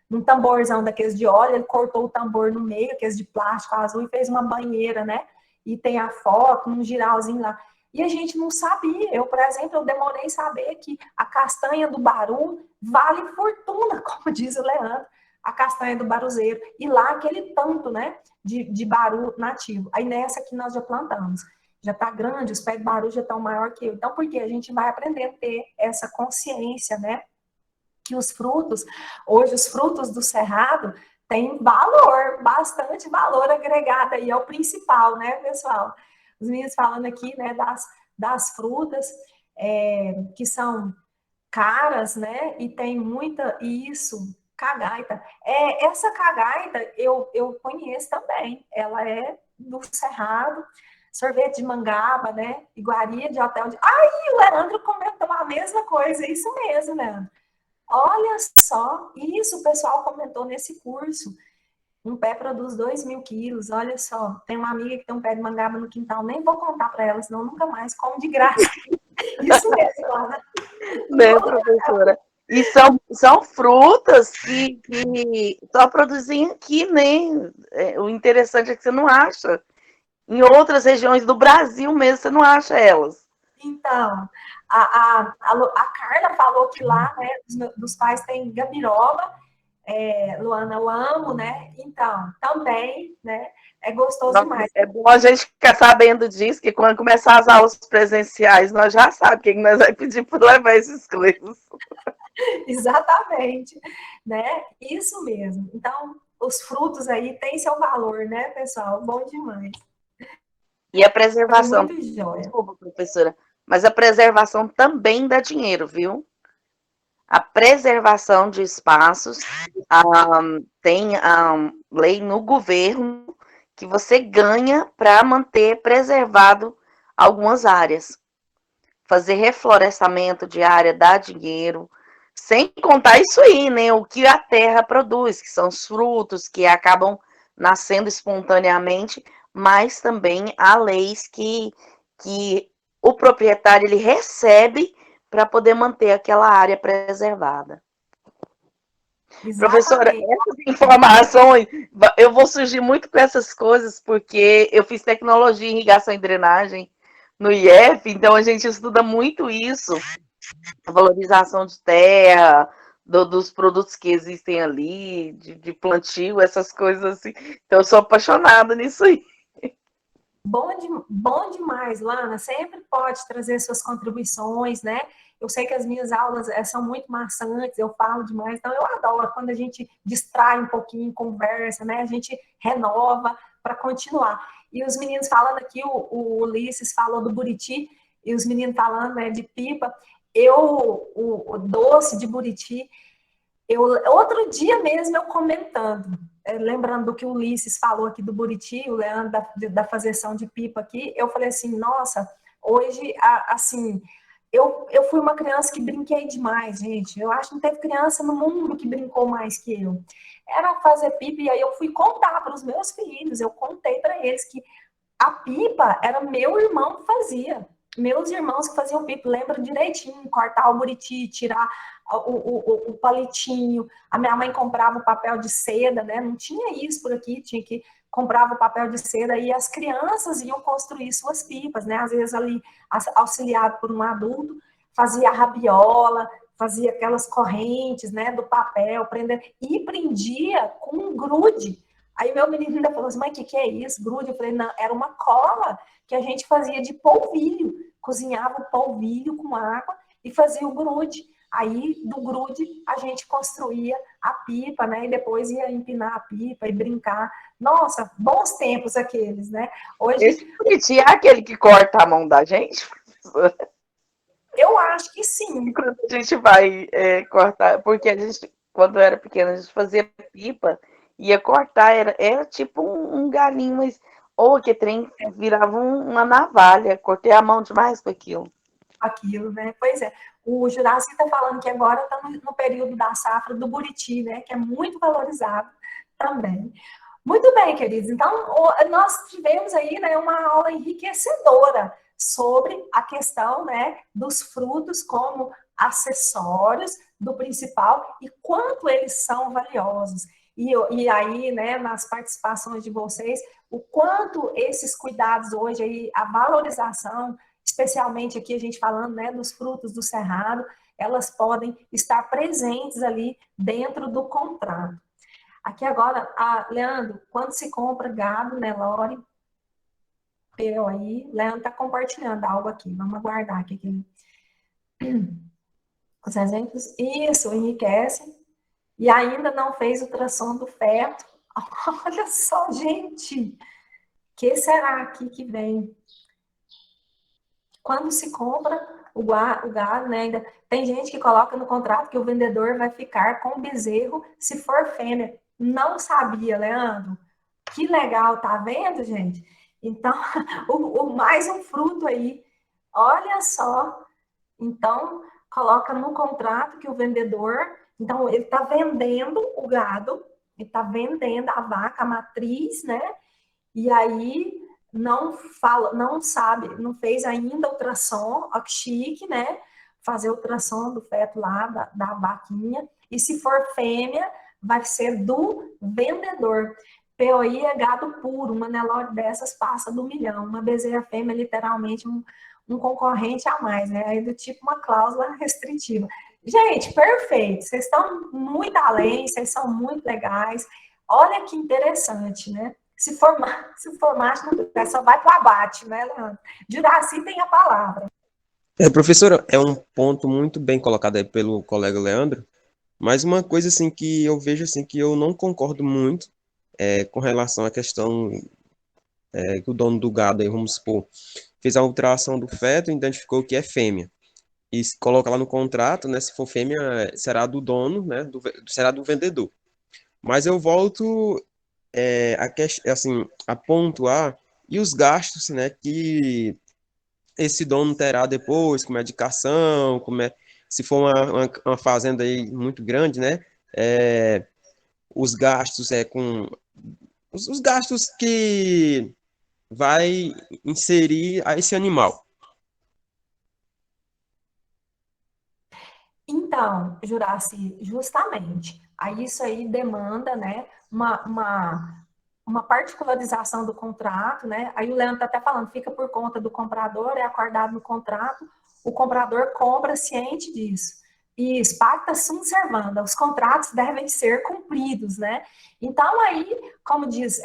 num tamborzão daqueles de óleo, ele cortou o tambor no meio, aqueles de plástico azul, e fez uma banheira, né? E tem a foto, um giralzinho lá. E a gente não sabia. Eu, por exemplo, eu demorei a saber que a castanha do baru vale fortuna, como diz o Leandro, a castanha do baruzeiro. E lá aquele tanto, né, de baru nativo. Aí nessa aqui nós já plantamos. Já está grande, os pés de baru já estão maior que eu. Então, por quê? A gente vai aprender a ter essa consciência, né? Que os frutos, hoje os frutos do cerrado têm valor, bastante valor agregado aí, é o principal, né, pessoal? Os meninos falando aqui, né, das frutas que são caras, né, e tem muita, isso, cagaita. Essa cagaita eu conheço também, ela é do cerrado, sorvete de mangaba, né, iguaria de hotel de... Aí o Leandro comentou a mesma coisa, isso mesmo, Leandro. Olha só, isso o pessoal comentou nesse curso. Um pé produz 2.000 quilos, olha só. Tem uma amiga que tem um pé de mangaba no quintal, nem vou contar para ela, senão nunca mais como de graça. Isso mesmo, Ana. Né, professora? E são frutas que só produzem aqui, né? O interessante é que você não acha. Em outras regiões do Brasil mesmo, você não acha elas. Então, a Carla falou que lá, né, dos pais tem gabiroba, Luana, eu amo, né? Então, também, né? É gostoso Nossa, demais. é bom a gente ficar sabendo disso, que quando começar as aulas presenciais, nós já sabemos o que nós vamos pedir para levar esses coisas. Exatamente, né? Isso mesmo. Então, os frutos aí têm seu valor, né, pessoal? Bom demais. E a Foi preservação, muito jóia. desculpa, professora, mas a preservação também dá dinheiro, viu? A preservação de espaços, tem lei no governo que você ganha para manter preservado algumas áreas. Fazer reflorestamento de área dá dinheiro, sem contar isso aí, né? O que a terra produz, que são os frutos que acabam nascendo espontaneamente, mas também há leis que o proprietário ele recebe para poder manter aquela área preservada. Professora, Exatamente. essas informações, eu vou surgir muito com essas coisas, porque eu fiz tecnologia em irrigação e drenagem no IF, então a gente estuda muito isso, a valorização de terra, dos produtos que existem ali, de plantio, essas coisas assim. Então, eu sou apaixonada nisso aí. Bom demais, Lana. Sempre pode trazer suas contribuições, né? Eu sei que as minhas aulas são muito maçantes, eu falo demais, então eu adoro quando a gente distrai um pouquinho, conversa, né? A gente renova para continuar. E os meninos falando aqui, o Ulisses falou do Buriti, e os meninos falando, né, de pipa. O doce de Buriti, outro dia mesmo eu comentando, lembrando do que o Ulisses falou aqui do Buriti, o Leandro da fazeção de pipa aqui, eu falei assim, nossa, hoje, assim, eu fui uma criança que brinquei demais, gente. Eu acho que não teve criança no mundo que brincou mais que eu. Era fazer pipa, e aí eu fui contar para os meus filhos, eu contei para eles que a pipa era meu irmão que fazia. Meus irmãos que faziam pipa, lembro direitinho, cortar o buriti, tirar o palitinho. A minha mãe comprava o papel de seda, né? Não tinha isso por aqui, tinha que comprava o papel de seda e as crianças iam construir suas pipas, né? Às vezes ali auxiliado por um adulto, fazia a rabiola, fazia aquelas correntes, né, do papel, e prendia com um grude. Aí meu menino ainda falou assim, mãe, o que é isso? Grude? Eu falei, não, era uma cola que a gente fazia de polvilho, cozinhava o polvilho com água e fazia o grude. Aí, do grude, a gente construía a pipa, né? E depois ia empinar a pipa e brincar. Nossa, bons tempos aqueles, né? Hoje... Esse buriti é aquele que corta a mão da gente? Eu acho que sim. Quando a gente vai cortar, porque a gente, quando eu era pequena, a gente fazia pipa, ia cortar, era tipo um galinho, mas ou que trem virava uma navalha, cortei a mão demais com aquilo. Aquilo, né? Pois é. O Juraci está falando que agora está no período da safra do buriti, né? Que é muito valorizado também. Muito bem, queridos. Então, nós tivemos aí, né, uma aula enriquecedora sobre a questão, né, dos frutos como acessórios do principal e quanto eles são valiosos. E aí, né, nas participações de vocês, o quanto esses cuidados hoje, aí, a valorização, especialmente aqui a gente falando, né, dos frutos do cerrado, elas podem estar presentes ali dentro do contrato. Aqui agora, Leandro, quando se compra gado, né, Lore? Eu aí, Leandro está compartilhando algo aqui, vamos aguardar aqui. Os exemplos, isso, enriquece. E ainda não fez ultrassom do feto. Olha só, gente, que será aqui que vem? Quando se compra o gado, né, ainda tem gente que coloca no contrato que o vendedor vai ficar com o bezerro se for fêmea. Não sabia, Leandro? Que legal, tá vendo, gente? Então, mais um fruto aí. Olha só. Então, coloca no contrato que o vendedor, então ele está vendendo o gado, ele está vendendo a vaca, a matriz, né? E aí não fala, não sabe, não fez ainda ultrassom, ó, que chique, né? Fazer ultrassom do feto lá, da vaquinha. E se for fêmea, vai ser do vendedor. POI é gado puro, uma Nelore dessas passa do 1 milhão. Uma bezerra fêmea, literalmente, um concorrente a mais, né? Aí do tipo uma cláusula restritiva. Gente, perfeito. Vocês estão muito além, vocês são muito legais. Olha que interessante, né? Se formar, só vai para o abate, né, Leandro? Juraci tem a palavra. Professora, é um ponto muito bem colocado aí pelo colega Leandro, mas uma coisa assim que eu vejo assim que eu não concordo muito com relação à questão que o dono do gado aí, vamos supor, fez a ultrassom do feto e identificou que é fêmea. E se coloca lá no contrato, né, se for fêmea, será do dono, né, será do vendedor. Mas eu volto assim, a pontuar e os gastos, né, que esse dono terá depois, com medicação, se for uma fazenda aí muito grande, né, os gastos com os gastos que vai inserir a esse animal. Então, Juraci, justamente, aí isso aí demanda, né, uma particularização do contrato, né, aí o Leandro está até falando, fica por conta do comprador, é acordado no contrato, o comprador compra ciente disso. Isso, pacta sunt servanda, os contratos devem ser cumpridos, né? Então, aí, como diz,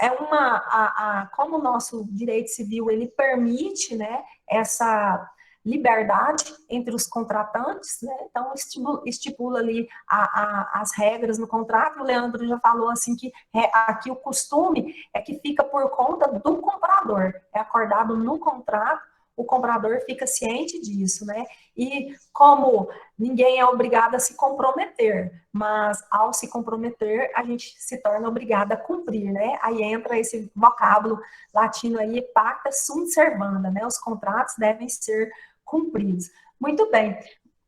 como o nosso direito civil, ele permite, né, essa liberdade entre os contratantes, né? Então, estipula ali as regras no contrato. O Leandro já falou, assim, que aqui o costume é que fica por conta do comprador, é acordado no contrato, o comprador fica ciente disso, né? E como ninguém é obrigado a se comprometer, mas ao se comprometer, a gente se torna obrigado a cumprir, né? Aí entra esse vocábulo latino aí, pacta sunt servanda, né? Os contratos devem ser cumpridos. Muito bem.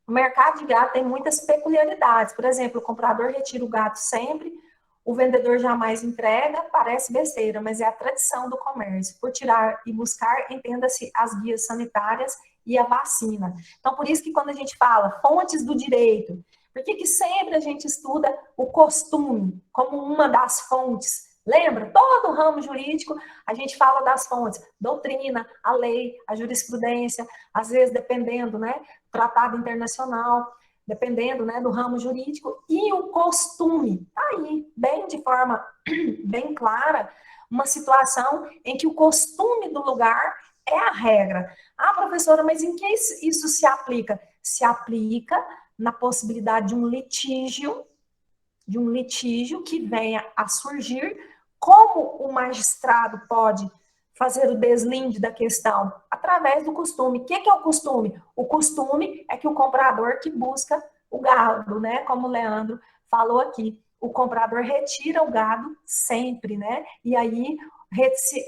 O mercado de gado tem muitas peculiaridades. Por exemplo, o comprador retira o gado sempre, o vendedor jamais entrega, parece besteira, mas é a tradição do comércio. Por tirar e buscar, entenda-se as guias sanitárias e a vacina. Então, por isso que quando a gente fala fontes do direito, por que sempre a gente estuda o costume como uma das fontes? Lembra? Todo o ramo jurídico, a gente fala das fontes, doutrina, a lei, a jurisprudência, às vezes dependendo, né, tratado internacional, dependendo, né, do ramo jurídico, e o costume, tá aí, bem de forma bem clara, uma situação em que o costume do lugar é a regra. Ah, professora, mas em que isso se aplica? Se aplica na possibilidade de um litígio que venha a surgir, como o magistrado pode fazer o deslinde da questão? Através do costume. O que é o costume? O costume é que o comprador que busca o gado, né? Como o Leandro falou aqui. O comprador retira o gado sempre, né? E aí,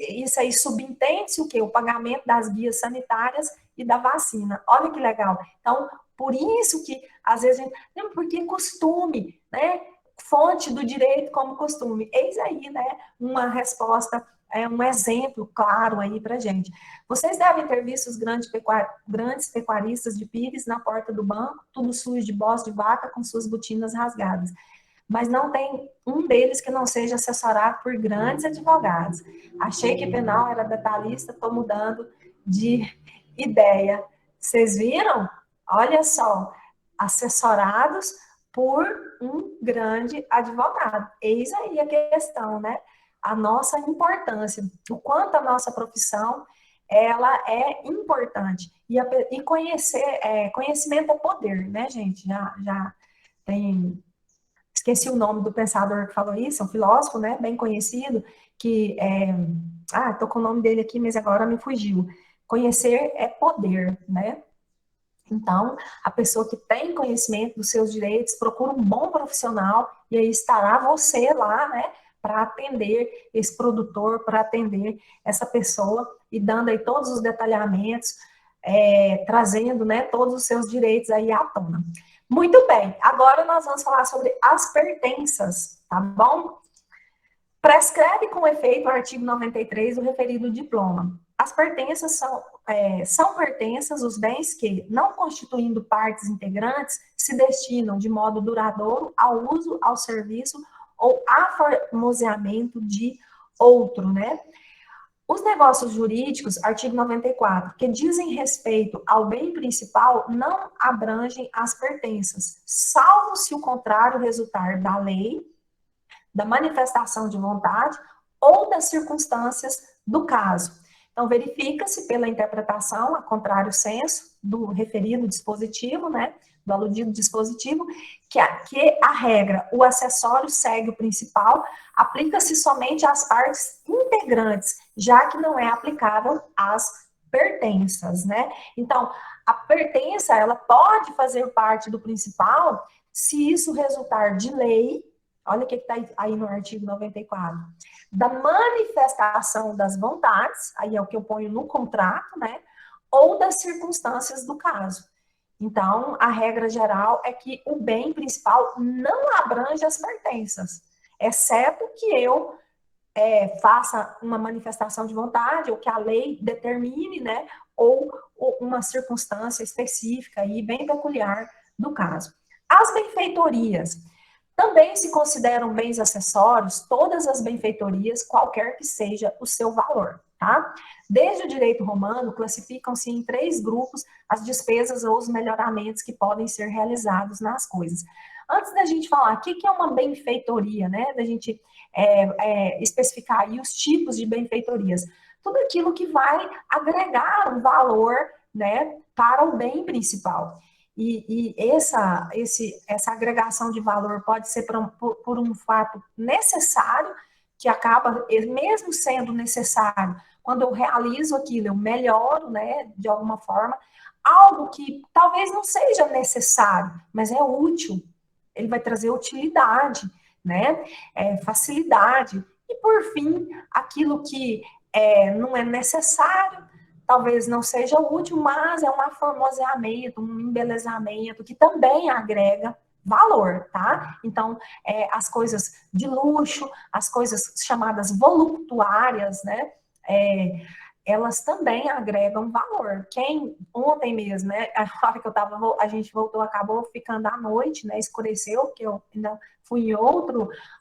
isso aí subentende-se o quê? O pagamento das guias sanitárias e da vacina. Olha que legal. Então, por isso que, às vezes, a gente... Porque costume, né? Fonte do direito como costume. Eis aí, né, uma resposta, um exemplo claro aí para gente. Vocês devem ter visto os grandes pecuaristas de pires na porta do banco, tudo sujo de bosta de vaca, com suas botinas rasgadas. Mas não tem um deles que não seja assessorado por grandes advogados. Achei que penal era detalhista, estou mudando de ideia. Vocês viram? Olha só, assessorados por um grande advogado. Eis aí a questão, né? A nossa importância, o quanto a nossa profissão ela é importante. E conhecimento é poder, né, gente? Já tem... Esqueci o nome do pensador que falou isso, é um filósofo, né, bem conhecido, que tô com o nome dele aqui, mas agora me fugiu. Conhecer é poder, né? Então, a pessoa que tem conhecimento dos seus direitos, procura um bom profissional, e aí estará você lá, né, para atender esse produtor, para atender essa pessoa, e dando aí todos os detalhamentos, trazendo, né, todos os seus direitos aí à tona. Muito bem, agora nós vamos falar sobre as pertenças, tá bom? Prescreve com efeito o artigo 93 do referido diploma. As pertenças são pertenças os bens que, não constituindo partes integrantes, se destinam de modo duradouro ao uso, ao serviço ou aformoseamento de outro, né? Os negócios jurídicos, artigo 94, que dizem respeito ao bem principal, não abrangem as pertenças, salvo se o contrário resultar da lei, da manifestação de vontade ou das circunstâncias do caso. Então, verifica-se pela interpretação, a contrário senso, do referido dispositivo, né, do aludido dispositivo, que a regra, o acessório segue o principal, aplica-se somente às partes integrantes, já que não é aplicável às pertenças, né? Então, a pertença, ela pode fazer parte do principal se isso resultar de lei, olha o que está aí no artigo 94, da manifestação das vontades, aí é o que eu ponho no contrato, né? Ou das circunstâncias do caso. Então, a regra geral é que o bem principal não abrange as pertenças, exceto que eu faça uma manifestação de vontade, ou que a lei determine, né? Ou uma circunstância específica e bem peculiar do caso. As benfeitorias Também se consideram bens acessórios todas as benfeitorias, qualquer que seja o seu valor, tá? Desde o direito romano, classificam-se em 3 grupos as despesas ou os melhoramentos que podem ser realizados nas coisas. Antes da gente falar o que é uma benfeitoria, né? Da gente especificar aí os tipos de benfeitorias. Tudo aquilo que vai agregar um valor, né, para o bem principal. E essa agregação de valor pode ser por um fato necessário, que acaba, mesmo sendo necessário, quando eu realizo aquilo, eu melhoro, né, de alguma forma, algo que talvez não seja necessário, mas é útil, ele vai trazer utilidade, né, facilidade, e por fim, aquilo que não é necessário, talvez não seja útil, mas é um aformoseamento, um embelezamento que também agrega valor, tá? Então, as coisas de luxo, as coisas chamadas voluptuárias, né? Elas também agregam valor. Ontem mesmo, né? A hora que a gente voltou, acabou ficando à noite, né? Escureceu, porque eu ainda fui em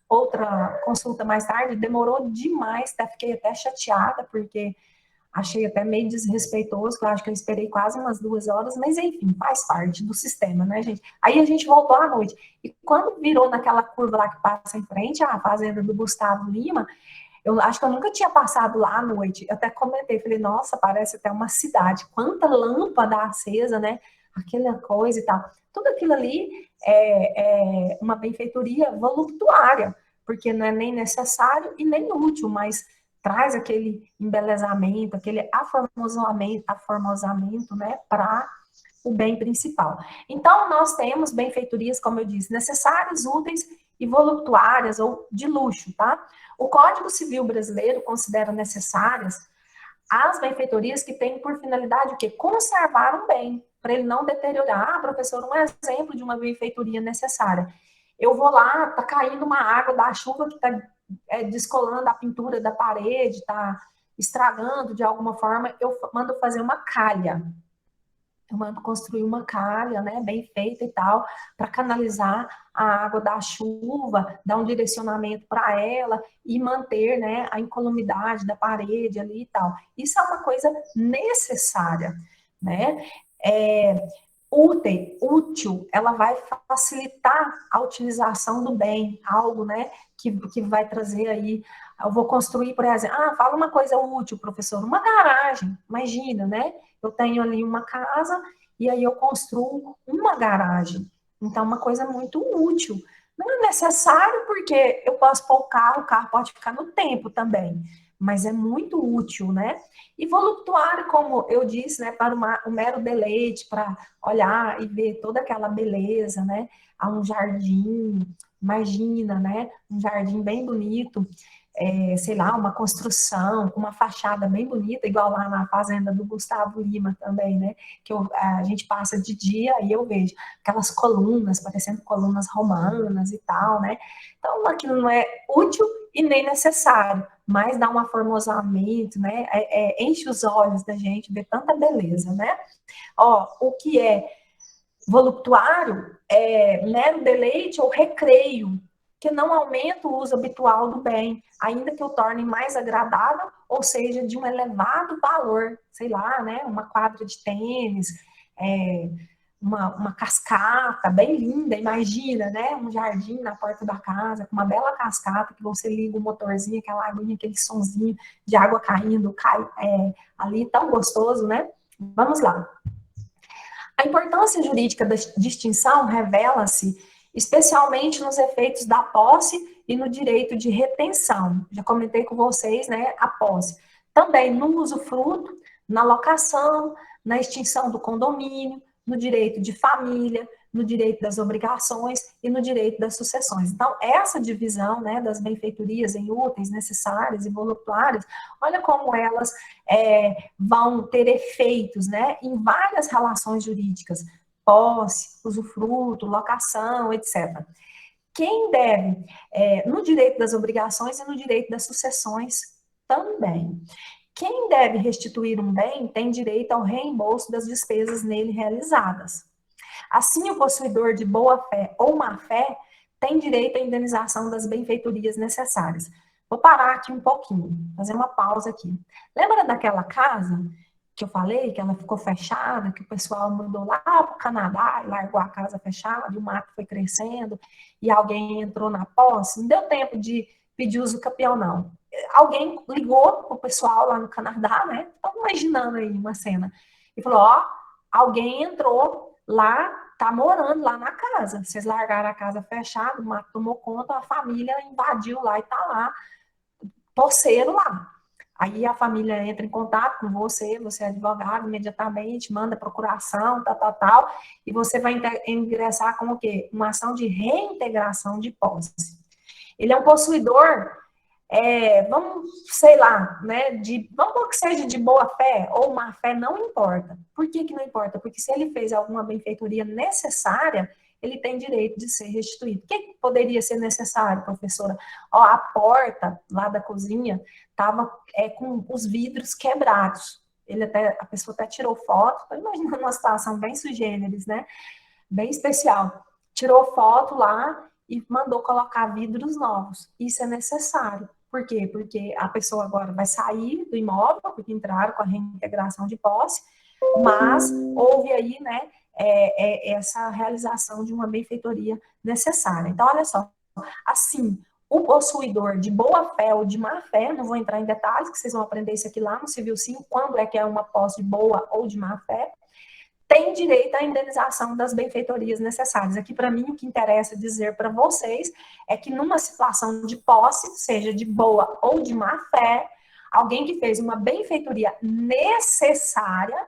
outra consulta mais tarde, demorou demais, fiquei até chateada, porque achei até meio desrespeitoso, que eu acho que eu esperei quase umas 2 horas, mas enfim, faz parte do sistema, né, gente? Aí a gente voltou à noite. E quando virou naquela curva lá que passa em frente à fazenda do Gustavo Lima, eu acho que eu nunca tinha passado lá à noite. Eu até comentei, falei, nossa, parece até uma cidade. Quanta lâmpada acesa, né? Aquela coisa e tal. Tudo aquilo ali é uma benfeitoria voluptuária, porque não é nem necessário e nem útil, mas traz aquele embelezamento, aquele aformosamento, né, para o bem principal. Então, nós temos benfeitorias, como eu disse, necessárias, úteis e voluptuárias ou de luxo, tá? O Código Civil brasileiro considera necessárias as benfeitorias que têm por finalidade o quê? Conservar um bem, para ele não deteriorar. Ah, professor, um exemplo de uma benfeitoria necessária. Eu vou lá, tá caindo uma água da chuva que tá descolando a pintura da parede, tá estragando de alguma forma, eu mando fazer uma calha. Eu mando construir uma calha, né, bem feita e tal, para canalizar a água da chuva, dar um direcionamento para ela e manter, né, a incolumidade da parede ali e tal. Isso é uma coisa necessária, né? Útil, ela vai facilitar a utilização do bem, algo, né, que vai trazer aí, eu vou construir, por exemplo, fala uma coisa útil, professor, uma garagem, imagina, né, eu tenho ali uma casa, e aí eu construo uma garagem, então uma coisa muito útil, não é necessário porque eu posso pôr o carro pode ficar no tempo também, mas é muito útil, né? E voluptuário, como eu disse, né, para o mero deleite, para olhar e ver toda aquela beleza, né? Há um jardim, imagina, né? Um jardim bem bonito, sei lá, uma construção com uma fachada bem bonita, igual lá na fazenda do Gustavo Lima também, né? Que a gente passa de dia e eu vejo aquelas colunas, parecendo colunas romanas e tal, né? Então, aquilo não é útil e nem necessário, mas dá um aformosamento, né? Enche os olhos da gente, ver tanta beleza, né? O que é voluptuário é mero deleite ou recreio, que não aumenta o uso habitual do bem, ainda que o torne mais agradável, ou seja, de um elevado valor, sei lá, né? Uma quadra de tênis, uma cascata bem linda, imagina, né? Um jardim na porta da casa, com uma bela cascata, que você liga o motorzinho, aquela aguinha, aquele sonzinho de água caindo, ali, tão gostoso, né? Vamos lá. A importância jurídica da distinção revela-se especialmente nos efeitos da posse e no direito de retenção. Já comentei com vocês, né, a posse. Também no usufruto, na locação, na extinção do condomínio, no direito de família, no direito das obrigações e no direito das sucessões. Então, essa divisão, né, das benfeitorias em úteis, necessárias e voluptuárias, olha como elas vão ter efeitos, né, em várias relações jurídicas, posse, usufruto, locação, etc. Quem deve, no direito das obrigações e no direito das sucessões também. Quem deve restituir um bem tem direito ao reembolso das despesas nele realizadas. Assim, o possuidor de boa fé ou má fé tem direito à indenização das benfeitorias necessárias. Vou parar aqui um pouquinho, fazer uma pausa aqui. Lembra daquela casa que eu falei, que ela ficou fechada, que o pessoal mudou lá para o Canadá e largou a casa fechada, e o mato foi crescendo, e alguém entrou na posse? Não deu tempo de pedir uso capião, não. Alguém ligou para o pessoal lá no Canadá, né? Estou imaginando aí uma cena. E falou, ó, alguém entrou lá, tá morando lá na casa. Vocês largaram a casa fechada, o mato tomou conta, a família invadiu lá e tá lá, posseiro lá. Aí a família entra em contato com você, você é advogado, imediatamente manda procuração, tal, e você vai ingressar com o quê? Uma ação de reintegração de posse. Ele é um possuidor, vamos, sei lá, né, vamos que seja de boa fé ou má fé, não importa. Por que não importa? Porque se ele fez alguma benfeitoria necessária, ele tem direito de ser restituído. O que poderia ser necessário, professora? Ó, a porta lá da cozinha estava com os vidros quebrados. A pessoa até tirou foto, estou imaginando uma situação bem sui generis, né? Bem especial. Tirou foto lá e mandou colocar vidros novos. Isso é necessário. Por quê? Porque a pessoa agora vai sair do imóvel, porque entraram com a reintegração de posse, mas houve aí, né, essa realização de uma benfeitoria necessária. Então, olha só, assim, o possuidor de boa fé ou de má fé, não vou entrar em detalhes, que vocês vão aprender isso aqui lá no Civil 5, quando é que é uma posse de boa ou de má fé, tem direito à indenização das benfeitorias necessárias. Aqui, para mim, o que interessa dizer para vocês é que numa situação de posse, seja de boa ou de má fé, alguém que fez uma benfeitoria necessária,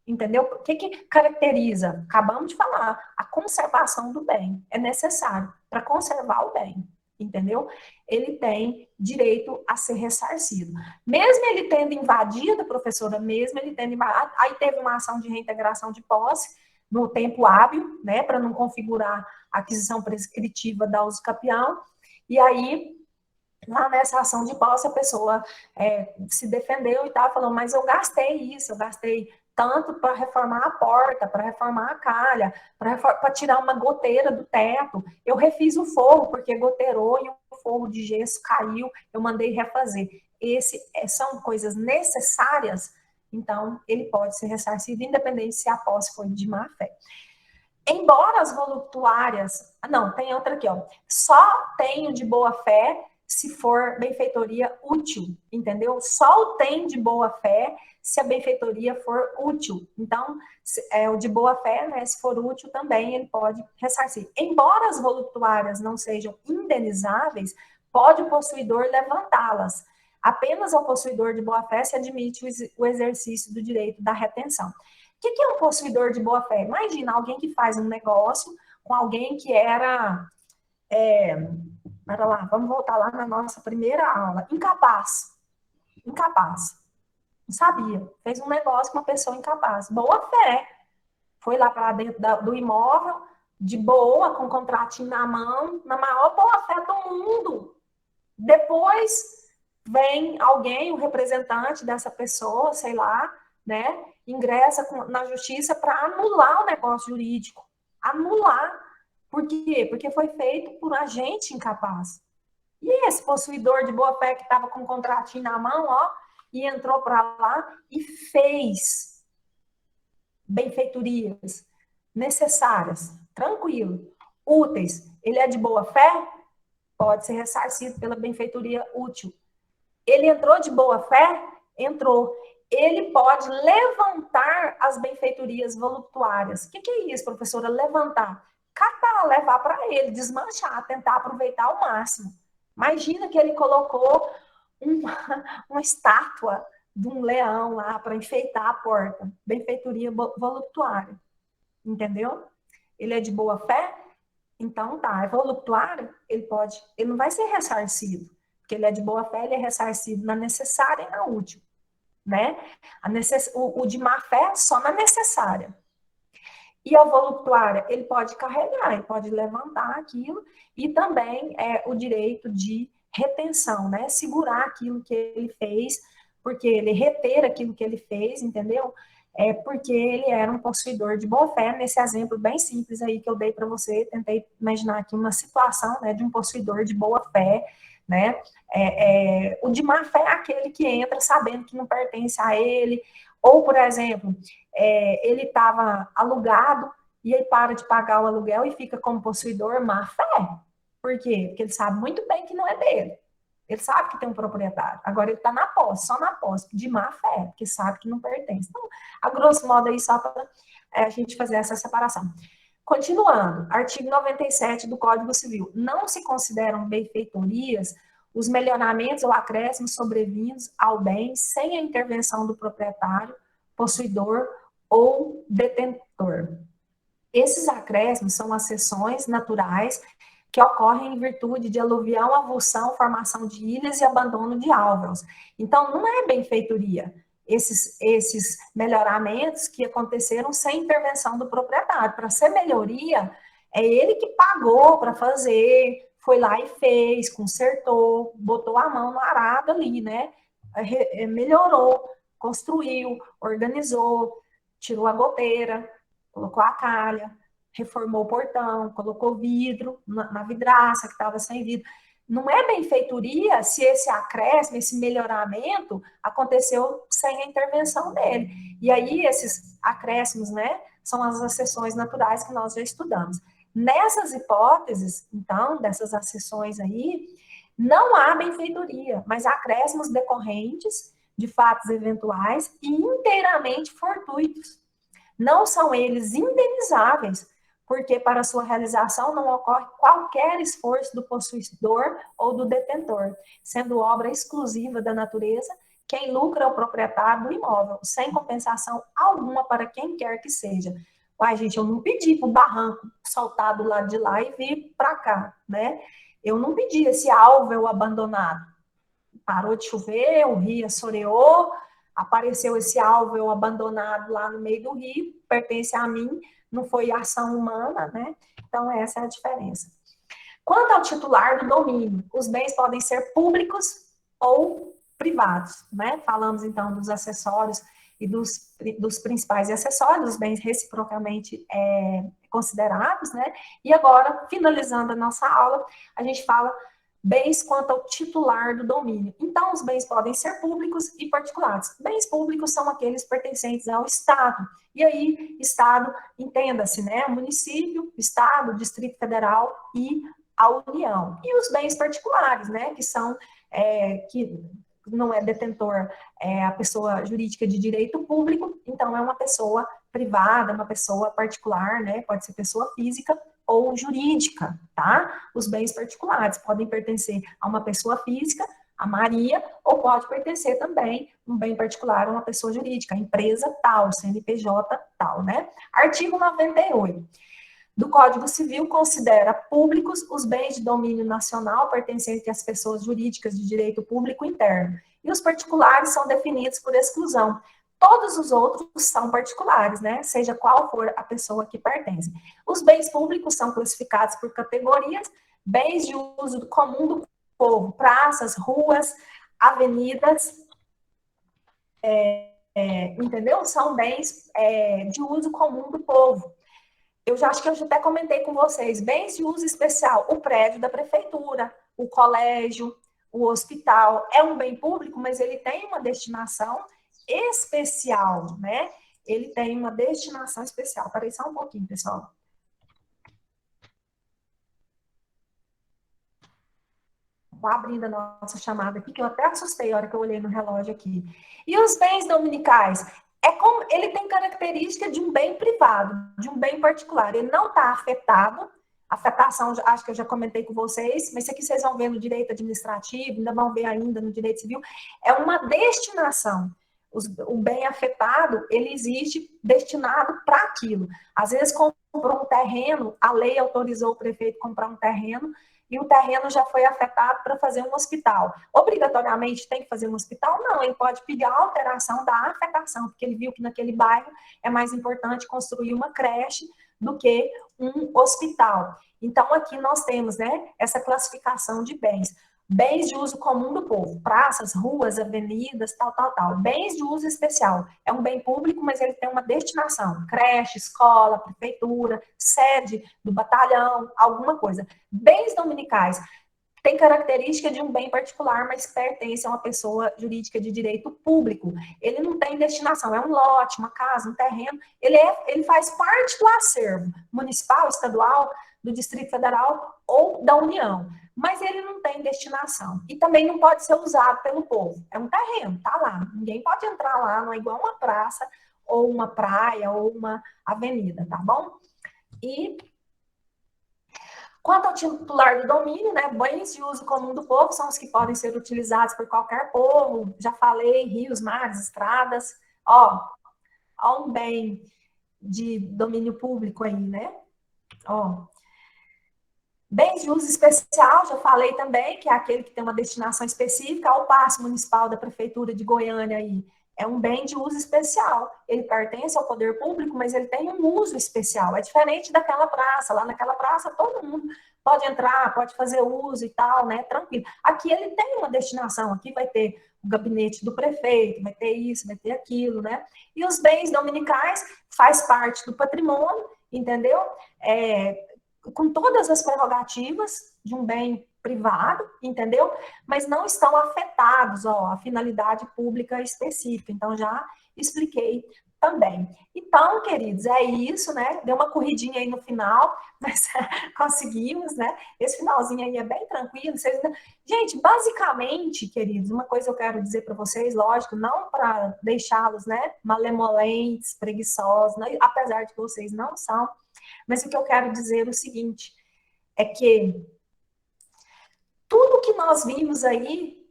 entendeu? O que caracteriza? Acabamos de falar, a conservação do bem. É necessário para conservar o bem, entendeu? Ele tem direito a ser ressarcido. Mesmo ele tendo invadido, professora, aí teve uma ação de reintegração de posse no tempo hábil, né, para não configurar a aquisição prescritiva da uso capião, e aí lá nessa ação de posse, a pessoa se defendeu e tal, falou, mas eu gastei isso, eu gastei tanto para reformar a porta, para reformar a calha, para tirar uma goteira do teto. Eu refiz o forro, porque goteirou e o forro de gesso caiu, eu mandei refazer. São coisas necessárias, então ele pode ser ressarcido, independente se a posse foi de má fé. Embora as voluptuárias... Não, tem outra aqui, ó. Só tenho de boa fé se for benfeitoria útil, entendeu? Só o tem de boa fé se a benfeitoria for útil. Então, o de boa fé, né, se for útil também, ele pode ressarcir. Embora as voluptuárias não sejam indenizáveis, pode o possuidor levantá-las. Apenas ao possuidor de boa fé se admite o exercício do direito da retenção. O que é um possuidor de boa fé? Imagina alguém que faz um negócio com alguém que era... Para lá, vamos voltar lá na nossa primeira aula. Incapaz. Não sabia. Fez um negócio com uma pessoa incapaz. Boa fé. Foi lá para dentro do imóvel, de boa, com o contratinho na mão, na maior boa fé do mundo. Depois vem alguém, o representante dessa pessoa, sei lá, né? Ingressa na justiça para anular o negócio jurídico. Anular. Por quê? Porque foi feito por agente incapaz. E esse possuidor de boa fé que estava com o contratinho na mão, ó, e entrou para lá e fez benfeitorias necessárias, tranquilo, úteis. Ele é de boa fé? Pode ser ressarcido pela benfeitoria útil. Ele entrou de boa fé? Entrou. Ele pode levantar as benfeitorias voluptuárias. O que é isso, professora? Levantar. Catar, levar para ele, desmanchar, tentar aproveitar ao máximo. Imagina que ele colocou uma estátua de um leão lá para enfeitar a porta. Benfeitoria voluptuária. Entendeu? Ele é de boa fé? Então tá, é voluptuário, ele não vai ser ressarcido, porque ele é de boa fé, ele é ressarcido na necessária e na útil, né? O de má fé só na necessária. E a voluptuária, ele pode carregar, ele pode levantar aquilo, e também o direito de retenção, né? Segurar aquilo que ele fez, porque ele reter aquilo que ele fez, entendeu? é porque ele era um possuidor de boa fé, nesse exemplo bem simples aí que eu dei para você, tentei imaginar aqui uma situação, né, de um possuidor de boa fé, né, o de má fé é aquele que entra sabendo que não pertence a ele, ou, por exemplo, ele estava alugado, e aí para de pagar o aluguel e fica como possuidor má fé. Por quê? Porque ele sabe muito bem que não é dele. Ele sabe que tem um proprietário. Agora ele está na posse, só na posse, de má fé, porque sabe que não pertence. Então, a grosso modo aí, só para a gente fazer essa separação. Continuando, artigo 97 do Código Civil. Não se consideram benfeitorias os melhoramentos ou acréscimos sobrevindos ao bem sem a intervenção do proprietário, possuidor ou detentor. Esses acréscimos são acessões naturais que ocorrem em virtude de aluvião, avulsão, formação de ilhas e abandono de álveos. Então, não é benfeitoria esses melhoramentos que aconteceram sem intervenção do proprietário. Para ser melhoria, é ele que pagou para fazer, foi lá e fez, consertou, botou a mão no arado ali, né? Melhorou, construiu, organizou, tirou a goteira, colocou a calha, reformou o portão, colocou vidro na vidraça que estava sem vidro. Não é benfeitoria se esse acréscimo, esse melhoramento aconteceu sem a intervenção dele. E aí esses acréscimos, né, são as acessões naturais que nós já estudamos. Nessas hipóteses, então, dessas acessões aí, não há benfeitoria, mas acréscimos decorrentes de fatos eventuais e inteiramente fortuitos. Não são eles indenizáveis, porque para sua realização não ocorre qualquer esforço do possuidor ou do detentor, sendo obra exclusiva da natureza, quem lucra é o proprietário do imóvel, sem compensação alguma para quem quer que seja. Uai, gente, eu não pedi para o barranco soltar do lado de lá e vir para cá, né? Eu não pedi esse álveo abandonado. Parou de chover, o rio assoreou, apareceu esse álveo abandonado lá no meio do rio, pertence a mim, não foi ação humana, né? Então, essa é a diferença. Quanto ao titular do domínio, os bens podem ser públicos ou privados, né? Falamos, então, dos acessórios e dos principais acessórios, os bens reciprocamente considerados, né? E agora, finalizando a nossa aula, a gente fala bens quanto ao titular do domínio. Então, os bens podem ser públicos e particulares. Bens públicos são aqueles pertencentes ao Estado. E aí, Estado, entenda-se, né? Município, Estado, Distrito Federal e a União. E os bens particulares, né? Que são, que não é detentor, a pessoa jurídica de direito público, então é uma pessoa privada, uma pessoa particular, né? Pode ser pessoa física ou jurídica, tá? Os bens particulares podem pertencer a uma pessoa física, a Maria, ou pode pertencer também um bem particular a uma pessoa jurídica, a empresa tal, CNPJ tal, né? Artigo 98 do Código Civil considera públicos os bens de domínio nacional pertencentes às pessoas jurídicas de direito público interno, e os particulares são definidos por exclusão. Todos os outros são particulares, né? Seja qual for a pessoa que pertence. Os bens públicos são classificados por categorias: bens de uso comum do povo, praças, ruas, avenidas, entendeu? São bens de uso comum do povo. Eu já acho que eu já até comentei com vocês, bens de uso especial, o prédio da prefeitura, o colégio, o hospital, é um bem público, mas ele tem uma destinação especial, né? Ele tem uma destinação especial. Peraí só um pouquinho, pessoal. Vou abrindo a nossa chamada aqui, que eu até assustei a hora que eu olhei no relógio aqui. E os bens dominicais? Como ele tem característica de um bem privado, de um bem particular. Ele não está afetado. Afetação, acho que eu já comentei com vocês, mas isso aqui vocês vão ver no direito administrativo, ainda vão ver ainda no direito civil. É uma destinação. O bem afetado, ele existe destinado para aquilo. Às vezes comprou um terreno, a lei autorizou o prefeito a comprar um terreno, e o terreno já foi afetado para fazer um hospital. Obrigatoriamente tem que fazer um hospital? Não, ele pode pedir a alteração da afetação, porque ele viu que naquele bairro é mais importante construir uma creche do que um hospital. Então, aqui nós temos, né, essa classificação de bens. Bens de uso comum do povo, praças, ruas, avenidas, tal, tal, tal. Bens de uso especial. É um bem público, mas ele tem uma destinação. Creche, escola, prefeitura, sede do batalhão, alguma coisa. Bens dominicais. Tem característica de um bem particular, mas pertence a uma pessoa jurídica de direito público. Ele não tem destinação, é um lote, uma casa, um terreno. Ele faz parte do acervo municipal, estadual, do Distrito Federal ou da União. Mas ele não tem destinação. E também não pode ser usado pelo povo. É um terreno, tá lá. Ninguém pode entrar lá, não é igual uma praça, ou uma praia, ou uma avenida, tá bom? E quanto ao titular do domínio, né, bens de uso comum do povo são os que podem ser utilizados por qualquer povo. Já falei, rios, mares, estradas. Ó um bem de domínio público aí, né? Ó, bens de uso especial, já falei também, que é aquele que tem uma destinação específica. O Paço Municipal da Prefeitura de Goiânia aí é um bem de uso especial. Ele pertence ao poder público, mas ele tem um uso especial. É diferente daquela praça. Lá naquela praça, todo mundo pode entrar, pode fazer uso e tal, né? Tranquilo. Aqui ele tem uma destinação. Aqui vai ter o gabinete do prefeito, vai ter isso, vai ter aquilo, né? E os bens dominicais faz parte do patrimônio, entendeu? Com todas as prerrogativas de um bem privado, entendeu? Mas não estão afetados, a finalidade pública específica. Então, já expliquei também. Então, queridos, é isso, né? Deu uma corridinha aí no final, mas conseguimos, né? Esse finalzinho aí é bem tranquilo. Gente, basicamente, queridos, uma coisa eu quero dizer para vocês, lógico, não para deixá-los, né, malemolentes, preguiçosos, né? Apesar de que vocês não são, mas o que eu quero dizer é o seguinte, é que tudo que nós vimos aí,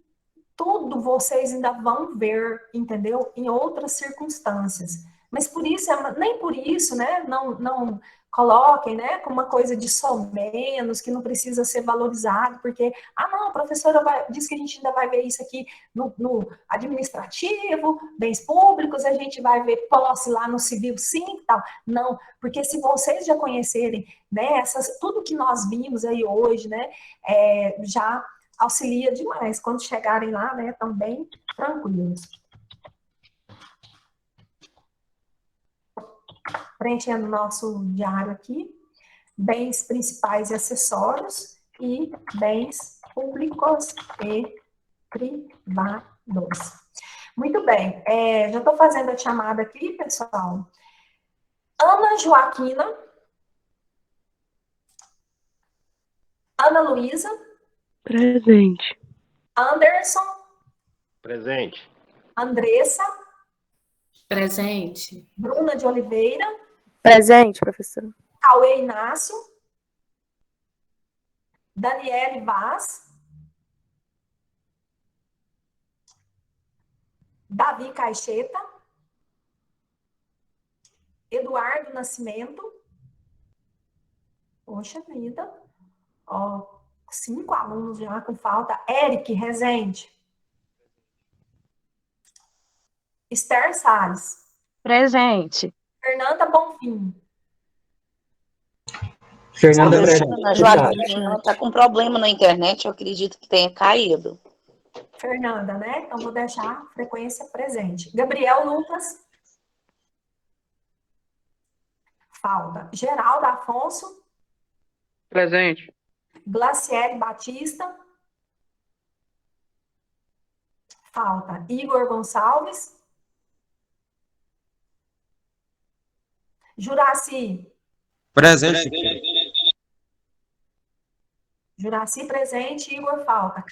tudo vocês ainda vão ver, entendeu? Em outras circunstâncias. Mas por isso, nem por isso, né? Não coloquem, né? Como uma coisa de somenos, que não precisa ser valorizado, porque, não, a professora diz que a gente ainda vai ver isso aqui no administrativo, bens públicos, a gente vai ver posse lá no civil, sim, e tal. Não, porque se vocês já conhecerem, né? Tudo que nós vimos aí hoje, né? Já auxilia demais. Quando chegarem lá, né, estão bem tranquilos. Preenchendo nosso diário aqui. Bens principais e acessórios e bens públicos e privados. Muito bem. Já estou fazendo a chamada aqui, pessoal. Ana Joaquina. Ana Luísa. Presente. Anderson. Presente. Andressa. Presente. Bruna de Oliveira. Presente, professora. Cauê Inácio. Daniele Vaz. Davi Caixeta. Eduardo Nascimento. Poxa vida. 5 alunos já com falta. Eric Rezende. Esther Salles. Presente. Fernanda Bonfim. A professora Joaquina está com problema na internet, eu acredito que tenha caído. Fernanda, né? Então vou deixar a frequência presente. Gabriel Lucas. Falta. Geraldo Afonso. Presente. Glaciele Batista. Falta. Igor Gonçalves. Juraci. Presente. Juraci presente, Igor falta.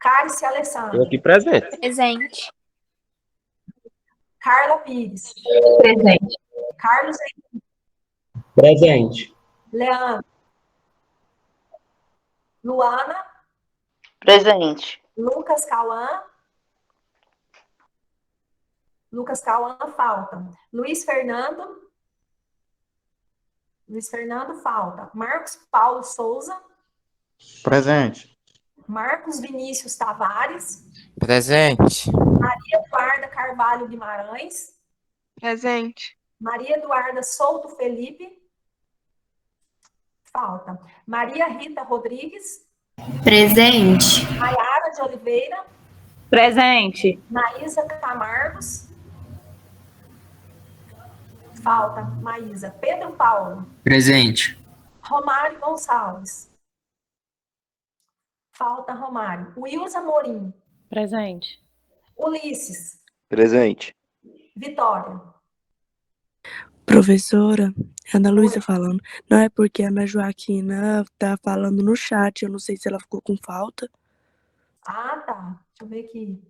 Cárice Alessandra. Eu aqui presente. Presente. Carla Pires. Presente. Carlos Presente. Leandro. Luana. Presente. Lucas Cauã. Lucas Cauã falta. Luiz Fernando. Luiz Fernando falta. Marcos Paulo Souza. Presente. Marcos Vinícius Tavares. Presente. Maria Eduarda Carvalho Guimarães. Presente. Maria Eduarda Souto Felipe. Falta. Maria Rita Rodrigues. Presente. Maiara de Oliveira. Presente. Maísa Camargos. Falta, Maísa. Pedro Paulo. Presente. Romário Gonçalves. Falta, Romário. Wilza Morim. Presente. Ulisses. Presente. Vitória. Professora, Ana Luísa falando. Não é porque a Ana Joaquina tá falando no chat, eu não sei se ela ficou com falta. Ah, tá. Deixa eu ver aqui.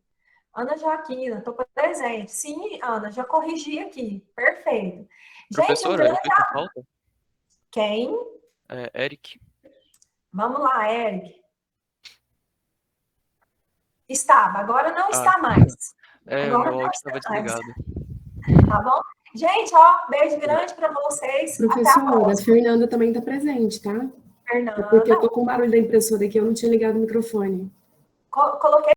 Ana Joaquina, estou presente. Sim, Ana, já corrigi aqui. Perfeito. Gente, um Professora, grande ele foi com falta? Quem? Eric. Vamos lá, Eric. Estava, agora não está mais. O meu áudio estava desligado. Tá bom? Gente, ó, beijo grande para vocês. Até a Professora, a próxima. Fernanda também está presente, tá? Fernanda. É porque eu tô com o barulho da impressora aqui, eu não tinha ligado o microfone. Coloquei